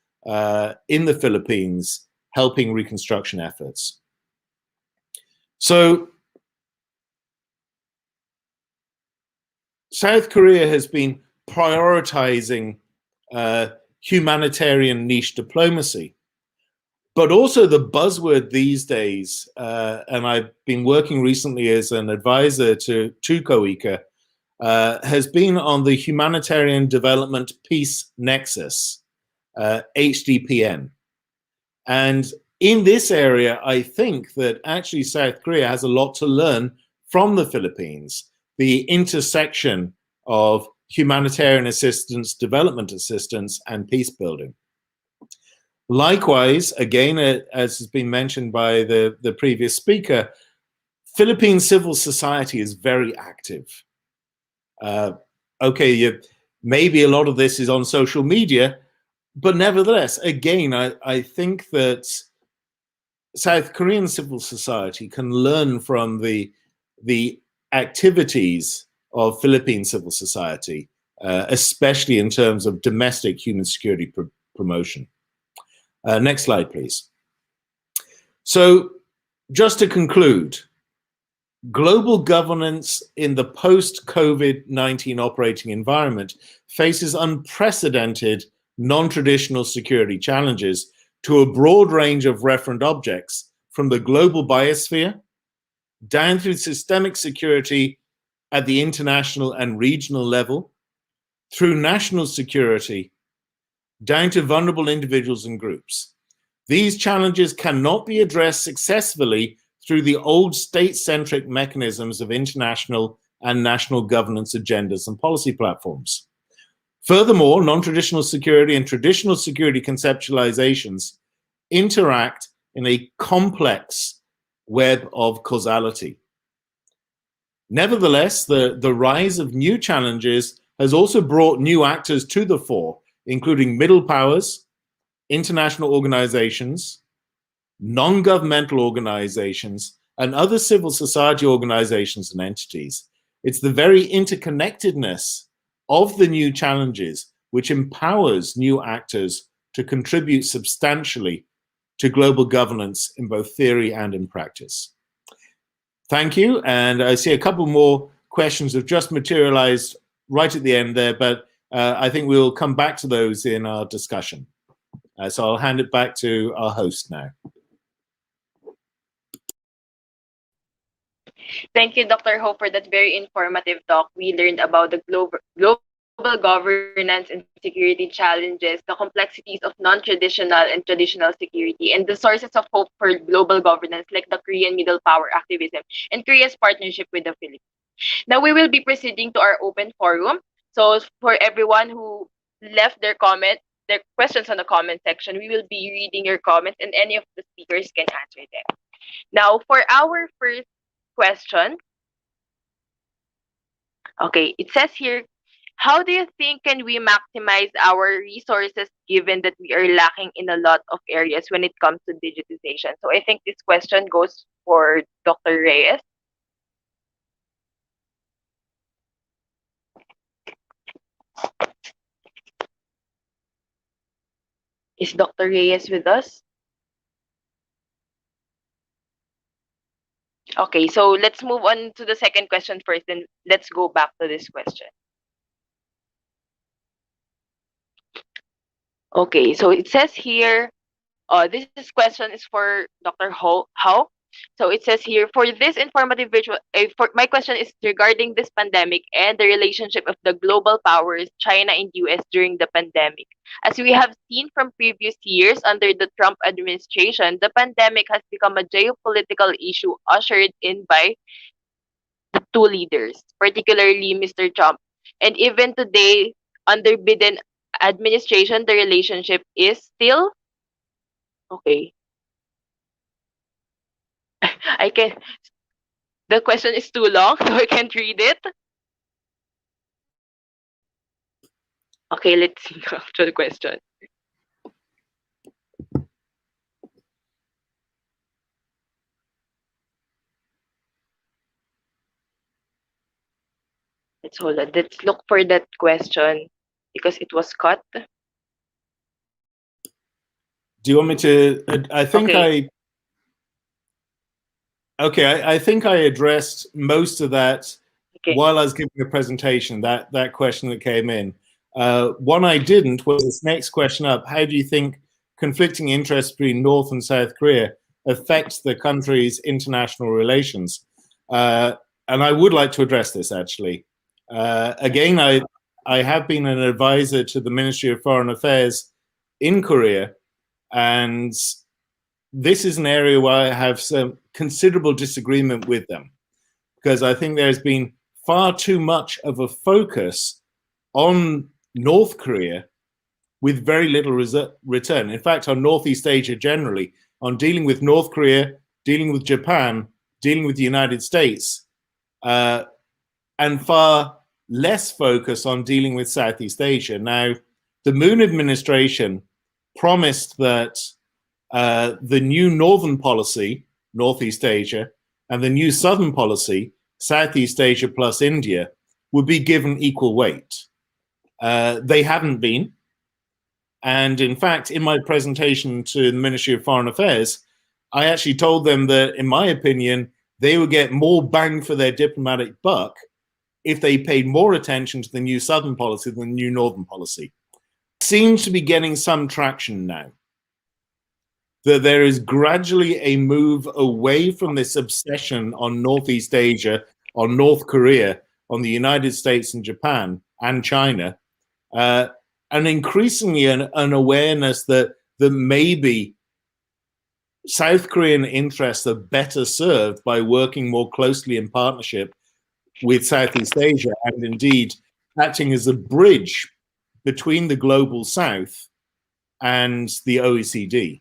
in the Philippines helping reconstruction efforts. So South Korea has been prioritizing humanitarian niche diplomacy. But also the buzzword these days, and I've been working recently as an advisor to KOICA, has been on the Humanitarian Development Peace Nexus, HDPN. And in this area, I think that actually South Korea has a lot to learn from the Philippines, the intersection of humanitarian assistance, development assistance, and peace building. Likewise, again, as has been mentioned by the previous speaker, Philippine civil society is very active. Maybe a lot of this is on social media, but nevertheless, again, I think that South Korean civil society can learn from the activities of Philippine civil society, especially in terms of domestic human security promotion. Next slide, please. So just to conclude, global governance in the post-COVID-19 operating environment faces unprecedented non-traditional security challenges to a broad range of referent objects, from the global biosphere down through systemic security at the international and regional level, through national security, down to vulnerable individuals and groups. These challenges cannot be addressed successfully through the old state-centric mechanisms of international and national governance agendas and policy platforms. Furthermore, non-traditional security and traditional security conceptualizations interact in a complex web of causality. Nevertheless, the rise of new challenges has also brought new actors to the fore, including middle powers, international organizations, non-governmental organizations, and other civil society organizations and entities. It's the very interconnectedness of the new challenges which empowers new actors to contribute substantially to global governance in both theory and in practice. Thank you, and I see a couple more questions have just materialized right at the end there, but I think we'll come back to those in our discussion. So I'll hand it back to our host now. Thank you, Dr. Ho, for that very informative talk. We learned about the global governance and security challenges, the complexities of non-traditional and traditional security, and the sources of hope for global governance, like the Korean middle power activism and Korea's partnership with the Philippines. Now we will be proceeding to our open forum. So for everyone who left their questions on the comment section, we will be reading your comments and any of the speakers can answer them. Now for our first question, okay, it says here, how do you think can we maximize our resources given that we are lacking in a lot of areas when it comes to digitization? So I think this question goes for Dr. Reyes. Is Dr. Reyes with us? Okay, so let's move on to the second question first, then let's go back to this question. Okay, so it says here, question is for Dr. How. So it says here, for this informative my question is regarding this pandemic and the relationship of the global powers, China and US, during the pandemic. As we have seen from previous years under the Trump administration, the pandemic has become a geopolitical issue ushered in by the two leaders, particularly Mr. Trump. And even today, under Biden administration, the relationship is still okay. I can. The question is too long, so I can't read it. Okay, let's see after the question. Let's hold on. Let's look for that question because it was cut. Do you want me to? I think Okay. I think I addressed most of that Okay. while I was giving the presentation. That question that came in. One I didn't was this next question up. How do you think conflicting interests between North and South Korea affects the country's international relations? And I would like to address this actually. Again, I have been an advisor to the Ministry of Foreign Affairs in Korea, and this is an area where I have some considerable disagreement with them, because I think there's been far too much of a focus on North Korea with very little return. In fact, on Northeast Asia generally, on dealing with North Korea, dealing with Japan, dealing with the United States, and far less focus on dealing with Southeast Asia. Now, the Moon administration promised that the new Northern policy, Northeast Asia, and the new Southern policy, Southeast Asia plus India, would be given equal weight. They haven't been. And in fact, in my presentation to the Ministry of Foreign Affairs, I actually told them that, in my opinion, they would get more bang for their diplomatic buck if they paid more attention to the new Southern policy than the new Northern policy. Seems to be getting some traction now. That there is gradually a move away from this obsession on Northeast Asia, on North Korea, on the United States and Japan and China, and increasingly an awareness that maybe South Korean interests are better served by working more closely in partnership with Southeast Asia, and indeed acting as a bridge between the global South and the OECD.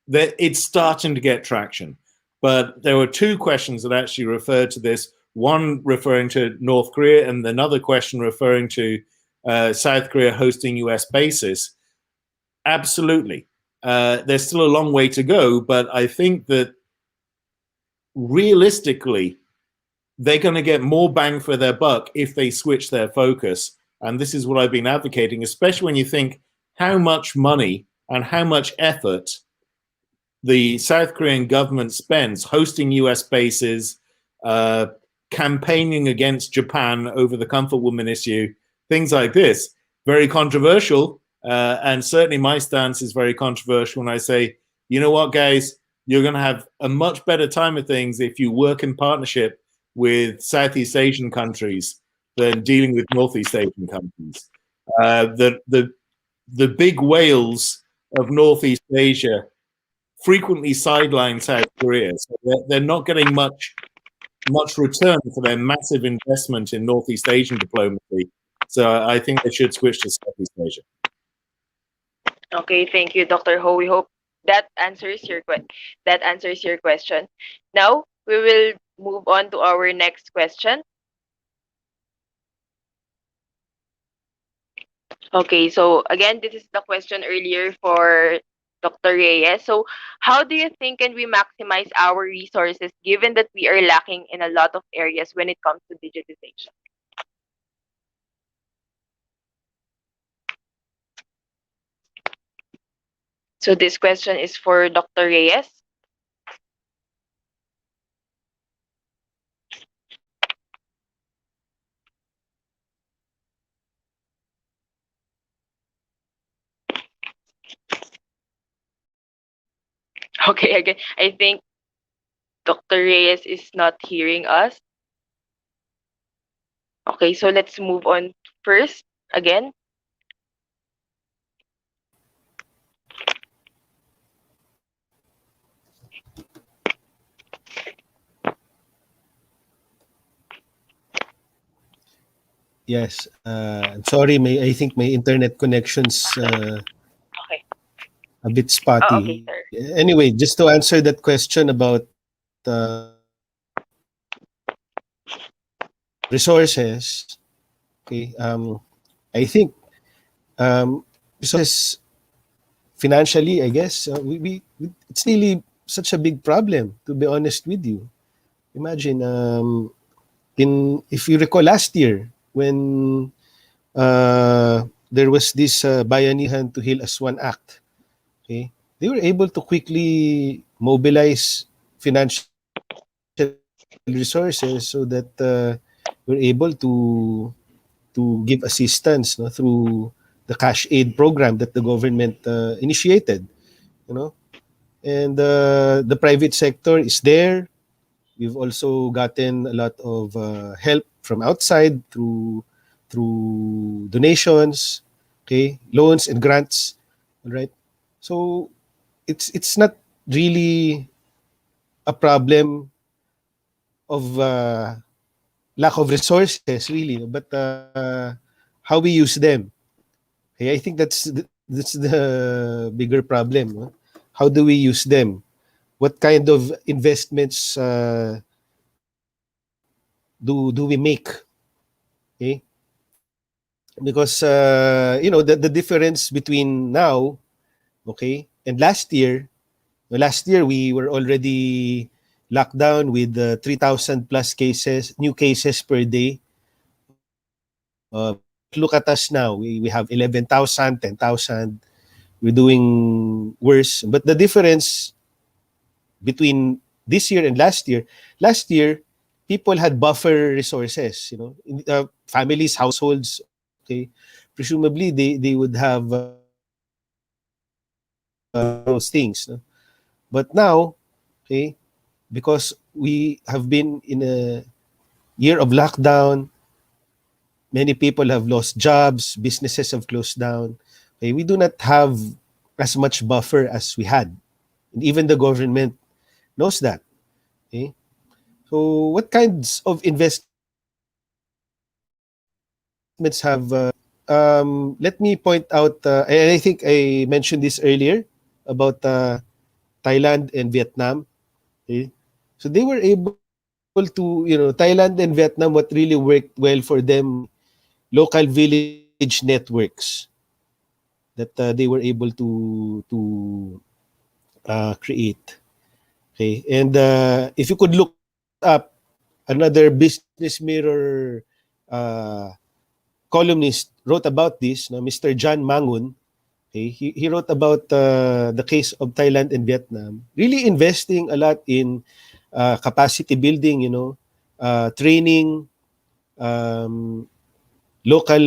It's starting to get traction. But there were two questions that actually referred to this, one referring to North Korea and another question referring to South Korea hosting US bases. Absolutely. There's still a long way to go, but I think that realistically, they're going to get more bang for their buck if they switch their focus. And this is what I've been advocating, especially when you think how much money and how much effort the South Korean government spends hosting US bases, campaigning against Japan over the comfort woman issue, things like this. Very controversial. And certainly my stance is very controversial when I say, you know what, guys, you're going to have a much better time of things if you work in partnership with Southeast Asian countries than dealing with Northeast Asian countries. The big whales of Northeast Asia frequently sideline South Korea, so they're not getting much return for their massive investment in Northeast Asian diplomacy. So I think they should switch to Southeast Asia. Okay, thank you, Dr. Ho. We hope that answers your question. Now we will move on to our next question. Okay, so again, this is the question earlier for Dr. Reyes. So, how do you think can we maximize our resources given that we are lacking in a lot of areas when it comes to digitization? So, this question is for Dr. Reyes. Okay, again, I think Dr. Reyes is not hearing us. Okay, so let's move on first again. Yes. I'm sorry. I think my internet connection's Okay. a bit Oh, okay, spotty. sir. Anyway, just to answer that question about resources, okay, I think resources financially, I guess, it's really such a big problem, to be honest with you. Imagine, if you recall last year, when there was this Bayanihan to Heal as One Act, okay, they were able to quickly mobilize financial resources so that we're able to give assistance, no, through the cash aid program that the government initiated, you know. And the private sector is there. We've also gotten a lot of help from outside through donations, okay, loans and grants, all right. So it's not really a problem of lack of resources, really, but how we use them. Okay, I think that's the bigger problem. No? How do we use them? What kind of investments do we make? Okay, because the difference between now, okay, and last year. Last year we were already locked down with 3,000 plus cases, new cases per day. Look at us now. We have 11,000, 10,000. We're doing worse. But the difference between this year and last year, people had buffer resources, families, households, okay. Presumably, they would have those things. No? But now, okay, because we have been in a year of lockdown, many people have lost jobs, businesses have closed down. Okay, we do not have as much buffer as we had. And even the government knows that. Okay? So what kinds of investments have let me point out, and I think I mentioned this earlier about Thailand and Vietnam. Okay? So they were able to, Thailand and Vietnam, what really worked well for them, local village networks that they were able to create. Okay, and if you could look up, another Business Mirror columnist wrote about this, Mr. John Mangun. Okay, he wrote about the case of Thailand and Vietnam, really investing a lot in capacity building, training, local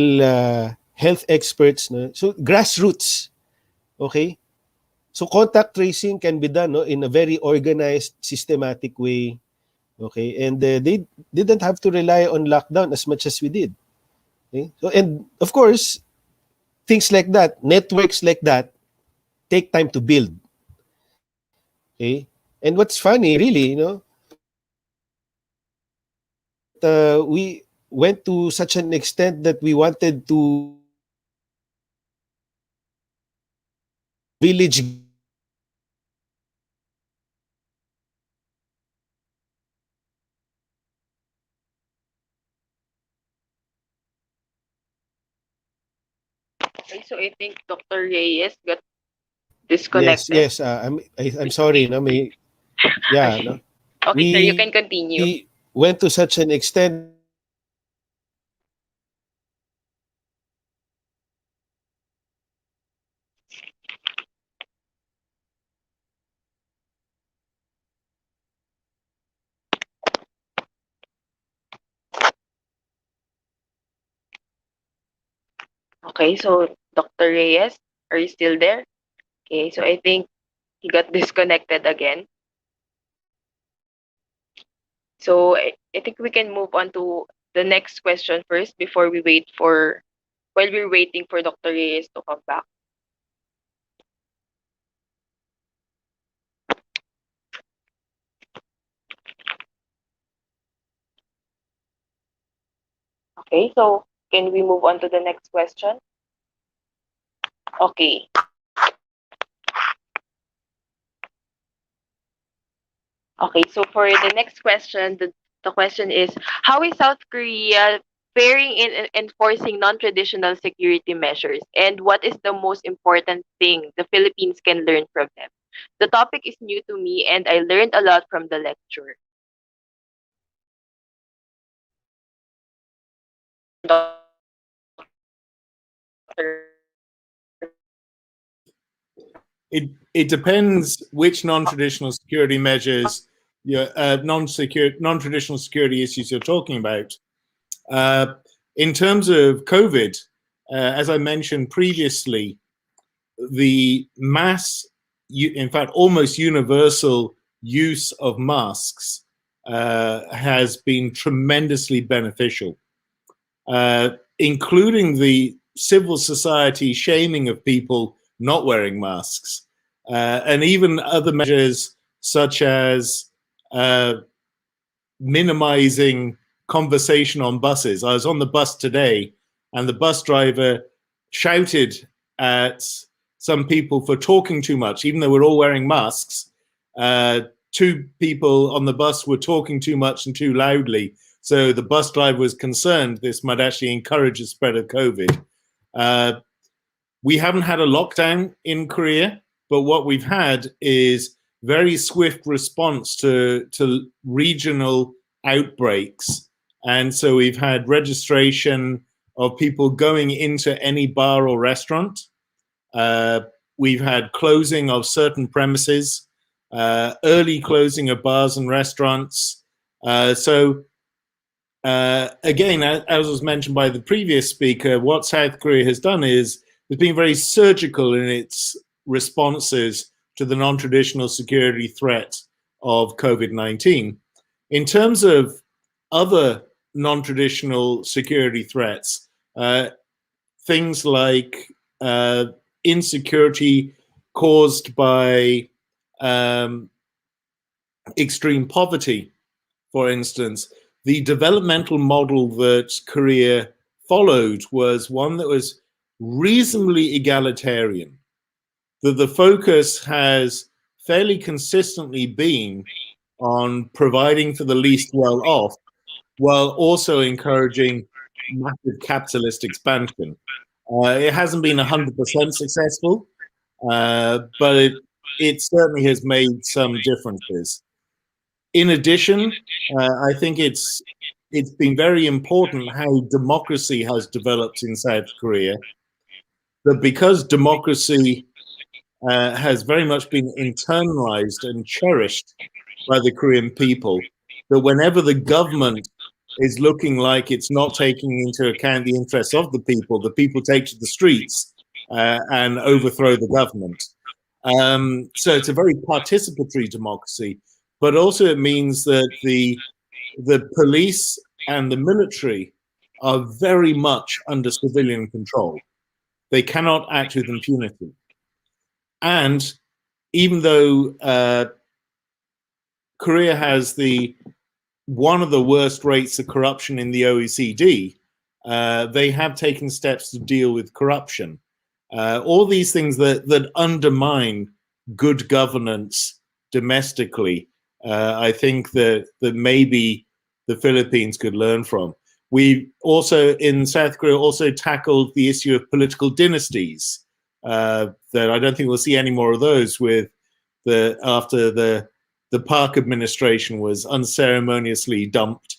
health experts. No? So grassroots, okay? So contact tracing can be done, no, in a very organized, systematic way. Okay, and they didn't have to rely on lockdown as much as we did. Okay, so and of course, things like that, networks like that, take time to build. Okay, and what's funny, really, we went to such an extent that we wanted to village. Okay, so I think Dr. Reyes got Yes, disconnected. yes. I'm sorry. No, yeah. No, Okay, sir, you we can continue. went to such an extent. Okay, so Dr. Reyes, are you still there? Okay, so I think he got disconnected again. So I think we can move on to the next question first before we wait for while we're waiting for Dr. Reyes to come back. Okay, so can we move on to the next question? Okay. Okay, so for the next question, the question is, how is South Korea faring in enforcing non-traditional security measures? And what is the most important thing the Philippines can learn from them? The topic is new to me and I learned a lot from the lecture. It depends which non-traditional security measures, non-traditional security issues you're talking about. In terms of COVID, as I mentioned previously, the mass, in fact, almost universal use of masks has been tremendously beneficial, including the civil society shaming of people not wearing masks, and even other measures such as minimizing conversation on buses. I was on the bus today, and the bus driver shouted at some people for talking too much, even though we're all wearing masks. Two people on the bus were talking too much and too loudly. So the bus driver was concerned this might actually encourage the spread of COVID. We haven't had a lockdown in Korea, but what we've had is very swift response to regional outbreaks. And so we've had registration of people going into any bar or restaurant. We've had closing of certain premises, early closing of bars and restaurants. Again, as was mentioned by the previous speaker, what South Korea has done is it's been very surgical in its responses to the non-traditional security threat of COVID-19. In terms of other non-traditional security threats, things like insecurity caused by extreme poverty, for instance, the developmental model that Korea followed was one that was reasonably egalitarian. The focus has fairly consistently been on providing for the least well off, while also encouraging massive capitalist expansion. It hasn't been 100% successful, but it certainly has made some differences. In addition, I think it's been very important how democracy has developed in South Korea. That because democracy has very much been internalized and cherished by the Korean people, that whenever the government is looking like it's not taking into account the interests of the people take to the streets and overthrow the government. So it's a very participatory democracy, but also it means that the police and the military are very much under civilian control. They cannot act with impunity. And even though Korea has one of the worst rates of corruption in the OECD, they have taken steps to deal with corruption. All these things that undermine good governance domestically, I think that maybe the Philippines could learn from. We also, in South Korea, also tackled the issue of political dynasties. That I don't think we'll see any more of those after the Park administration was unceremoniously dumped.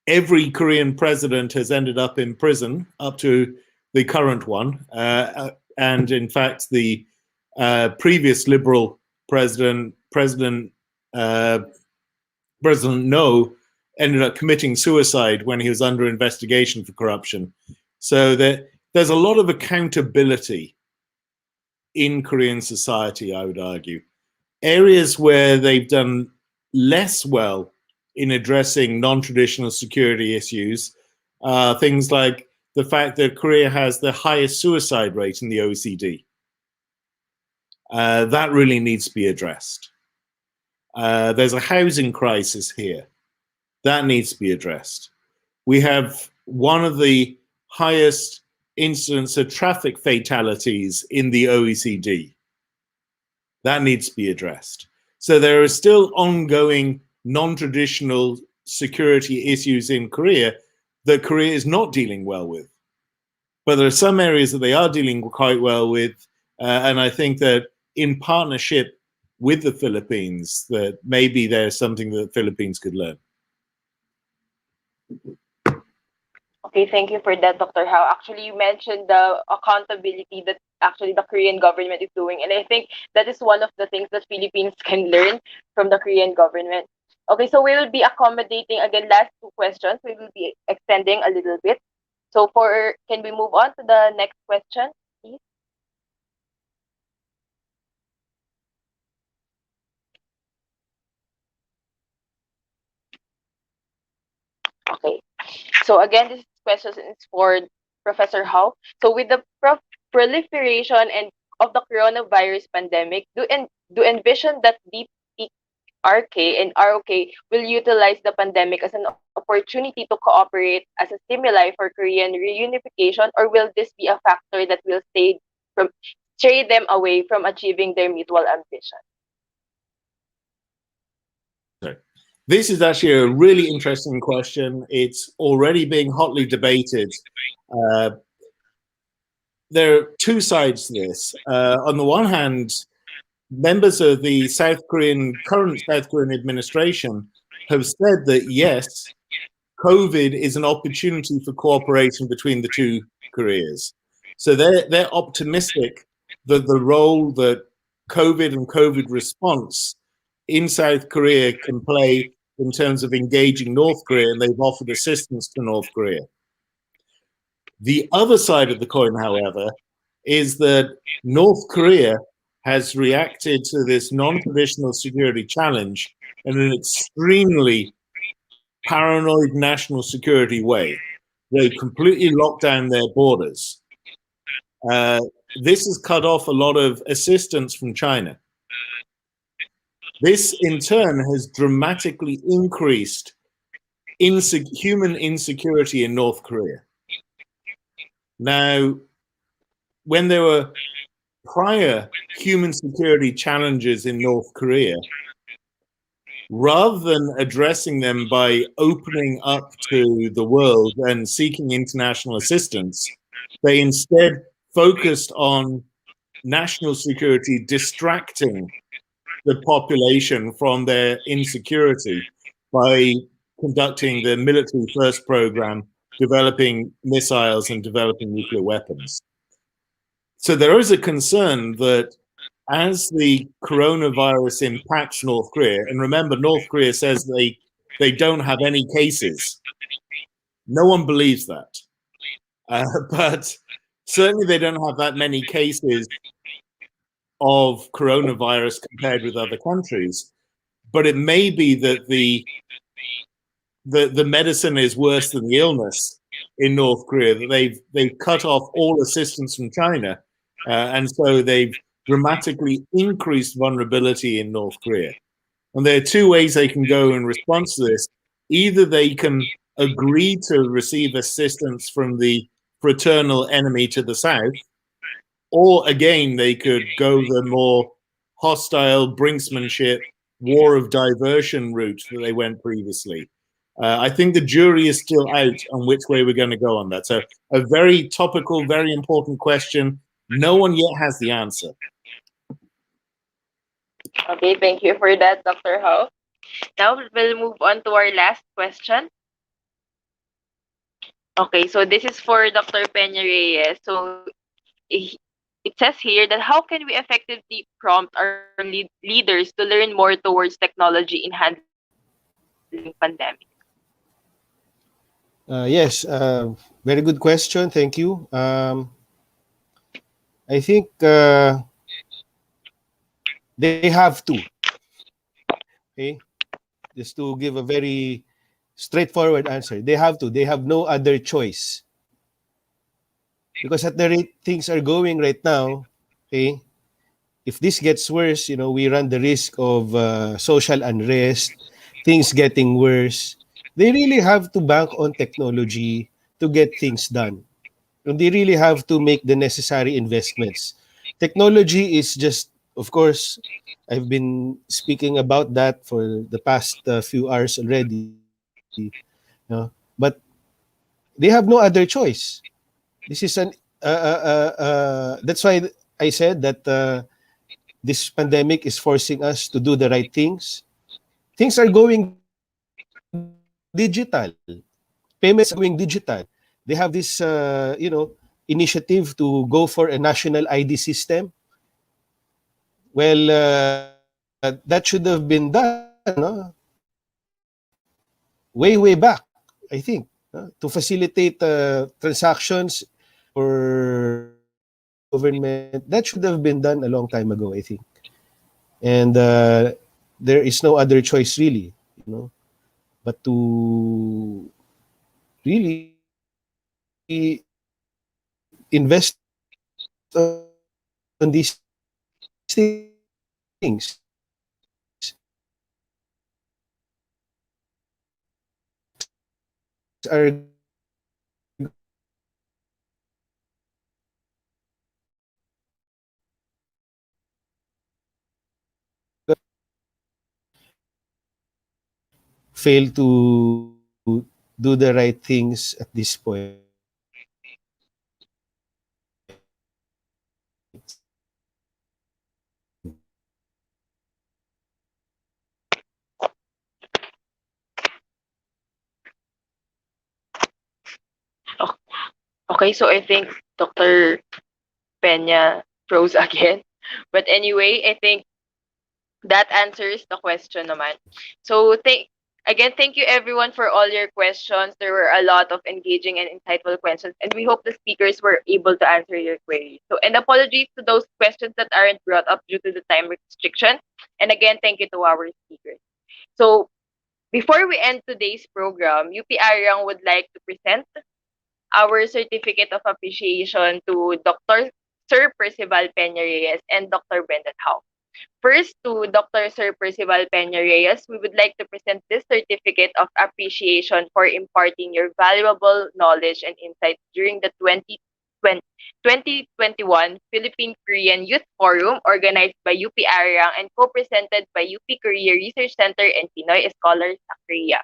Every Korean president has ended up in prison, up to the current one. And in fact, the previous liberal President No, ended up committing suicide when he was under investigation for corruption. So there's a lot of accountability in Korean society, I would argue. Areas where they've done less well in addressing non-traditional security issues, things like the fact that Korea has the highest suicide rate in the OECD. That really needs to be addressed. There's a housing crisis here. That needs to be addressed. We have one of the highest incidents of traffic fatalities in the OECD. That needs to be addressed. So there are still ongoing non-traditional security issues in Korea that Korea is not dealing well with. But there are some areas that they are dealing quite well with, and I think that in partnership with the Philippines, that maybe there's something that the Philippines could learn. Okay, thank you for that, Dr. Howe. Actually, you mentioned the accountability that actually the Korean government is doing. And I think that is one of the things that Philippines can learn from the Korean government. Okay, so we will be accommodating, again, last two questions. We will be extending a little bit. So can we move on to the next question, please? Okay. So again, this question is for Professor Howe. So with the proliferation of the coronavirus pandemic, do envision that DPRK and ROK will utilize the pandemic as an opportunity to cooperate as a stimuli for Korean reunification, or will this be a factor that will stray them away from achieving their mutual ambition? This is actually a really interesting question. It's already being hotly debated. There are two sides to this. On the one hand, members of the current South Korean administration have said that yes, COVID is an opportunity for cooperation between the two Koreas. So they're optimistic that the role that COVID and COVID response in South Korea can play in terms of engaging North Korea, and they've offered assistance to North Korea. The other side of the coin, however, is that North Korea has reacted to this non-traditional security challenge in an extremely paranoid national security way. They completely locked down their borders. This has cut off a lot of assistance from China. This, in turn, has dramatically increased human insecurity in North Korea. Now, when there were prior human security challenges in North Korea, rather than addressing them by opening up to the world and seeking international assistance, they instead focused on national security, distracting the population from their insecurity by conducting the military first program, developing missiles and developing nuclear weapons. So there is a concern that as the coronavirus impacts North Korea, and remember, North Korea says they don't have any cases. No one believes that. But certainly they don't have that many cases of coronavirus compared with other countries. But it may be that the medicine is worse than the illness in North Korea. That they've cut off all assistance from China, and so they've dramatically increased vulnerability in North Korea. And there are two ways they can go in response to this. Either they can agree to receive assistance from the fraternal enemy to the south, or again, they could go the more hostile brinksmanship, war of diversion route that they went previously. I think the jury is still out on which way we're going to go on that. So a very topical, very important question. No one yet has the answer. Okay, thank you for that, Dr. Howe. Now we'll move on to our last question. Okay, so this is for Dr. Peña-Reyes. So it says here that how can we effectively prompt our leaders to learn more towards technology in handling pandemic? Yes, very good question. Thank you. I think they have to. Okay, just to give a very straightforward answer, they have to. They have no other choice. Because at the rate things are going right now, okay, if this gets worse, we run the risk of social unrest, things getting worse. They really have to bank on technology to get things done. And they really have to make the necessary investments. Technology is just, of course, I've been speaking about that for the past few hours already. But they have no other choice. This is that's why I said that this pandemic is forcing us to do the right things. Things are going digital. Payments are going digital. They have this, initiative to go for a national ID system. Well, that should have been done, way back, I think, to facilitate transactions for government. That should have been done a long time ago, I think. And there is no other choice really, but to really invest on these things. Are fail to do the right things at this point. Okay, so I think Dr. Peña froze again. But anyway, I think that answers the question naman. So thank you everyone for all your questions. There were a lot of engaging and insightful questions, and we hope the speakers were able to answer your queries. So, and apologies to those questions that aren't brought up due to the time restriction. And again, thank you to our speakers. So, before we end today's program, UP Ariang would like to present our certificate of appreciation to Dr. Sir Percival Peña-Reyes and Dr. Brendan Howe. First, to Dr. Sir Percival Peña-Reyes, we would like to present this certificate of appreciation for imparting your valuable knowledge and insights during the 2021 Philippine-Korean Youth Forum organized by UP Ariang and co-presented by UP Korea Research Center and Pinoy Scholars sa Korea,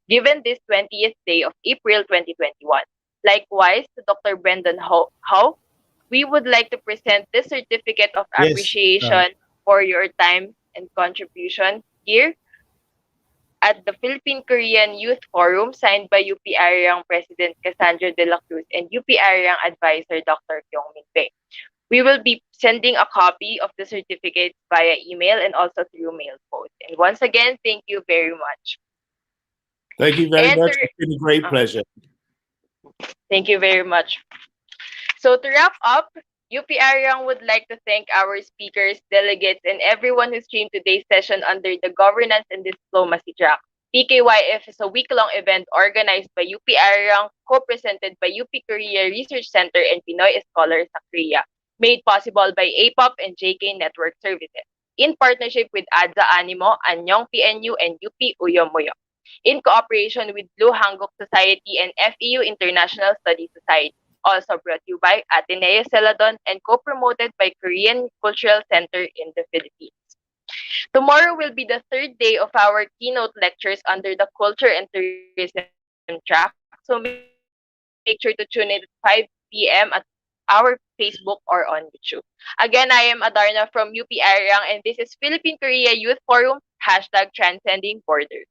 given this 20th day of April 2021. Likewise, to Dr. Brendan Howe, we would like to present this certificate of appreciation for your time and contribution here at the Philippine-Korean Youth Forum signed by UP Ariang President Cassandra de la Cruz and UP Ariang Advisor Dr. Kyungmin Bae. We will be sending a copy of the certificate via email and also through mail post. And once again, thank you very much. Thank you very much. It's been a great pleasure. Thank you very much. So to wrap up, UP Ariang would like to thank our speakers, delegates, and everyone who streamed today's session under the Governance and Diplomacy track. PKYF is a week-long event organized by UP Ariang, co-presented by UP Korea Research Center and Pinoy Scholars sa Korea, made possible by APOP and JK Network Services, in partnership with ADSA Animo, Anyong PNU, and UP Uyomuyo, in cooperation with Blue Hanguk Society and FEU International Studies Society. Also brought to you by Ateneo Celadon and co-promoted by Korean Cultural Center in the Philippines. Tomorrow will be the third day of our keynote lectures under the Culture and Tourism track, so make sure to tune in at 5 p.m. at our Facebook or on YouTube. Again, I am Adarna from UP Ariang, and this is Philippine-Korea Youth Forum, #Transcending Borders.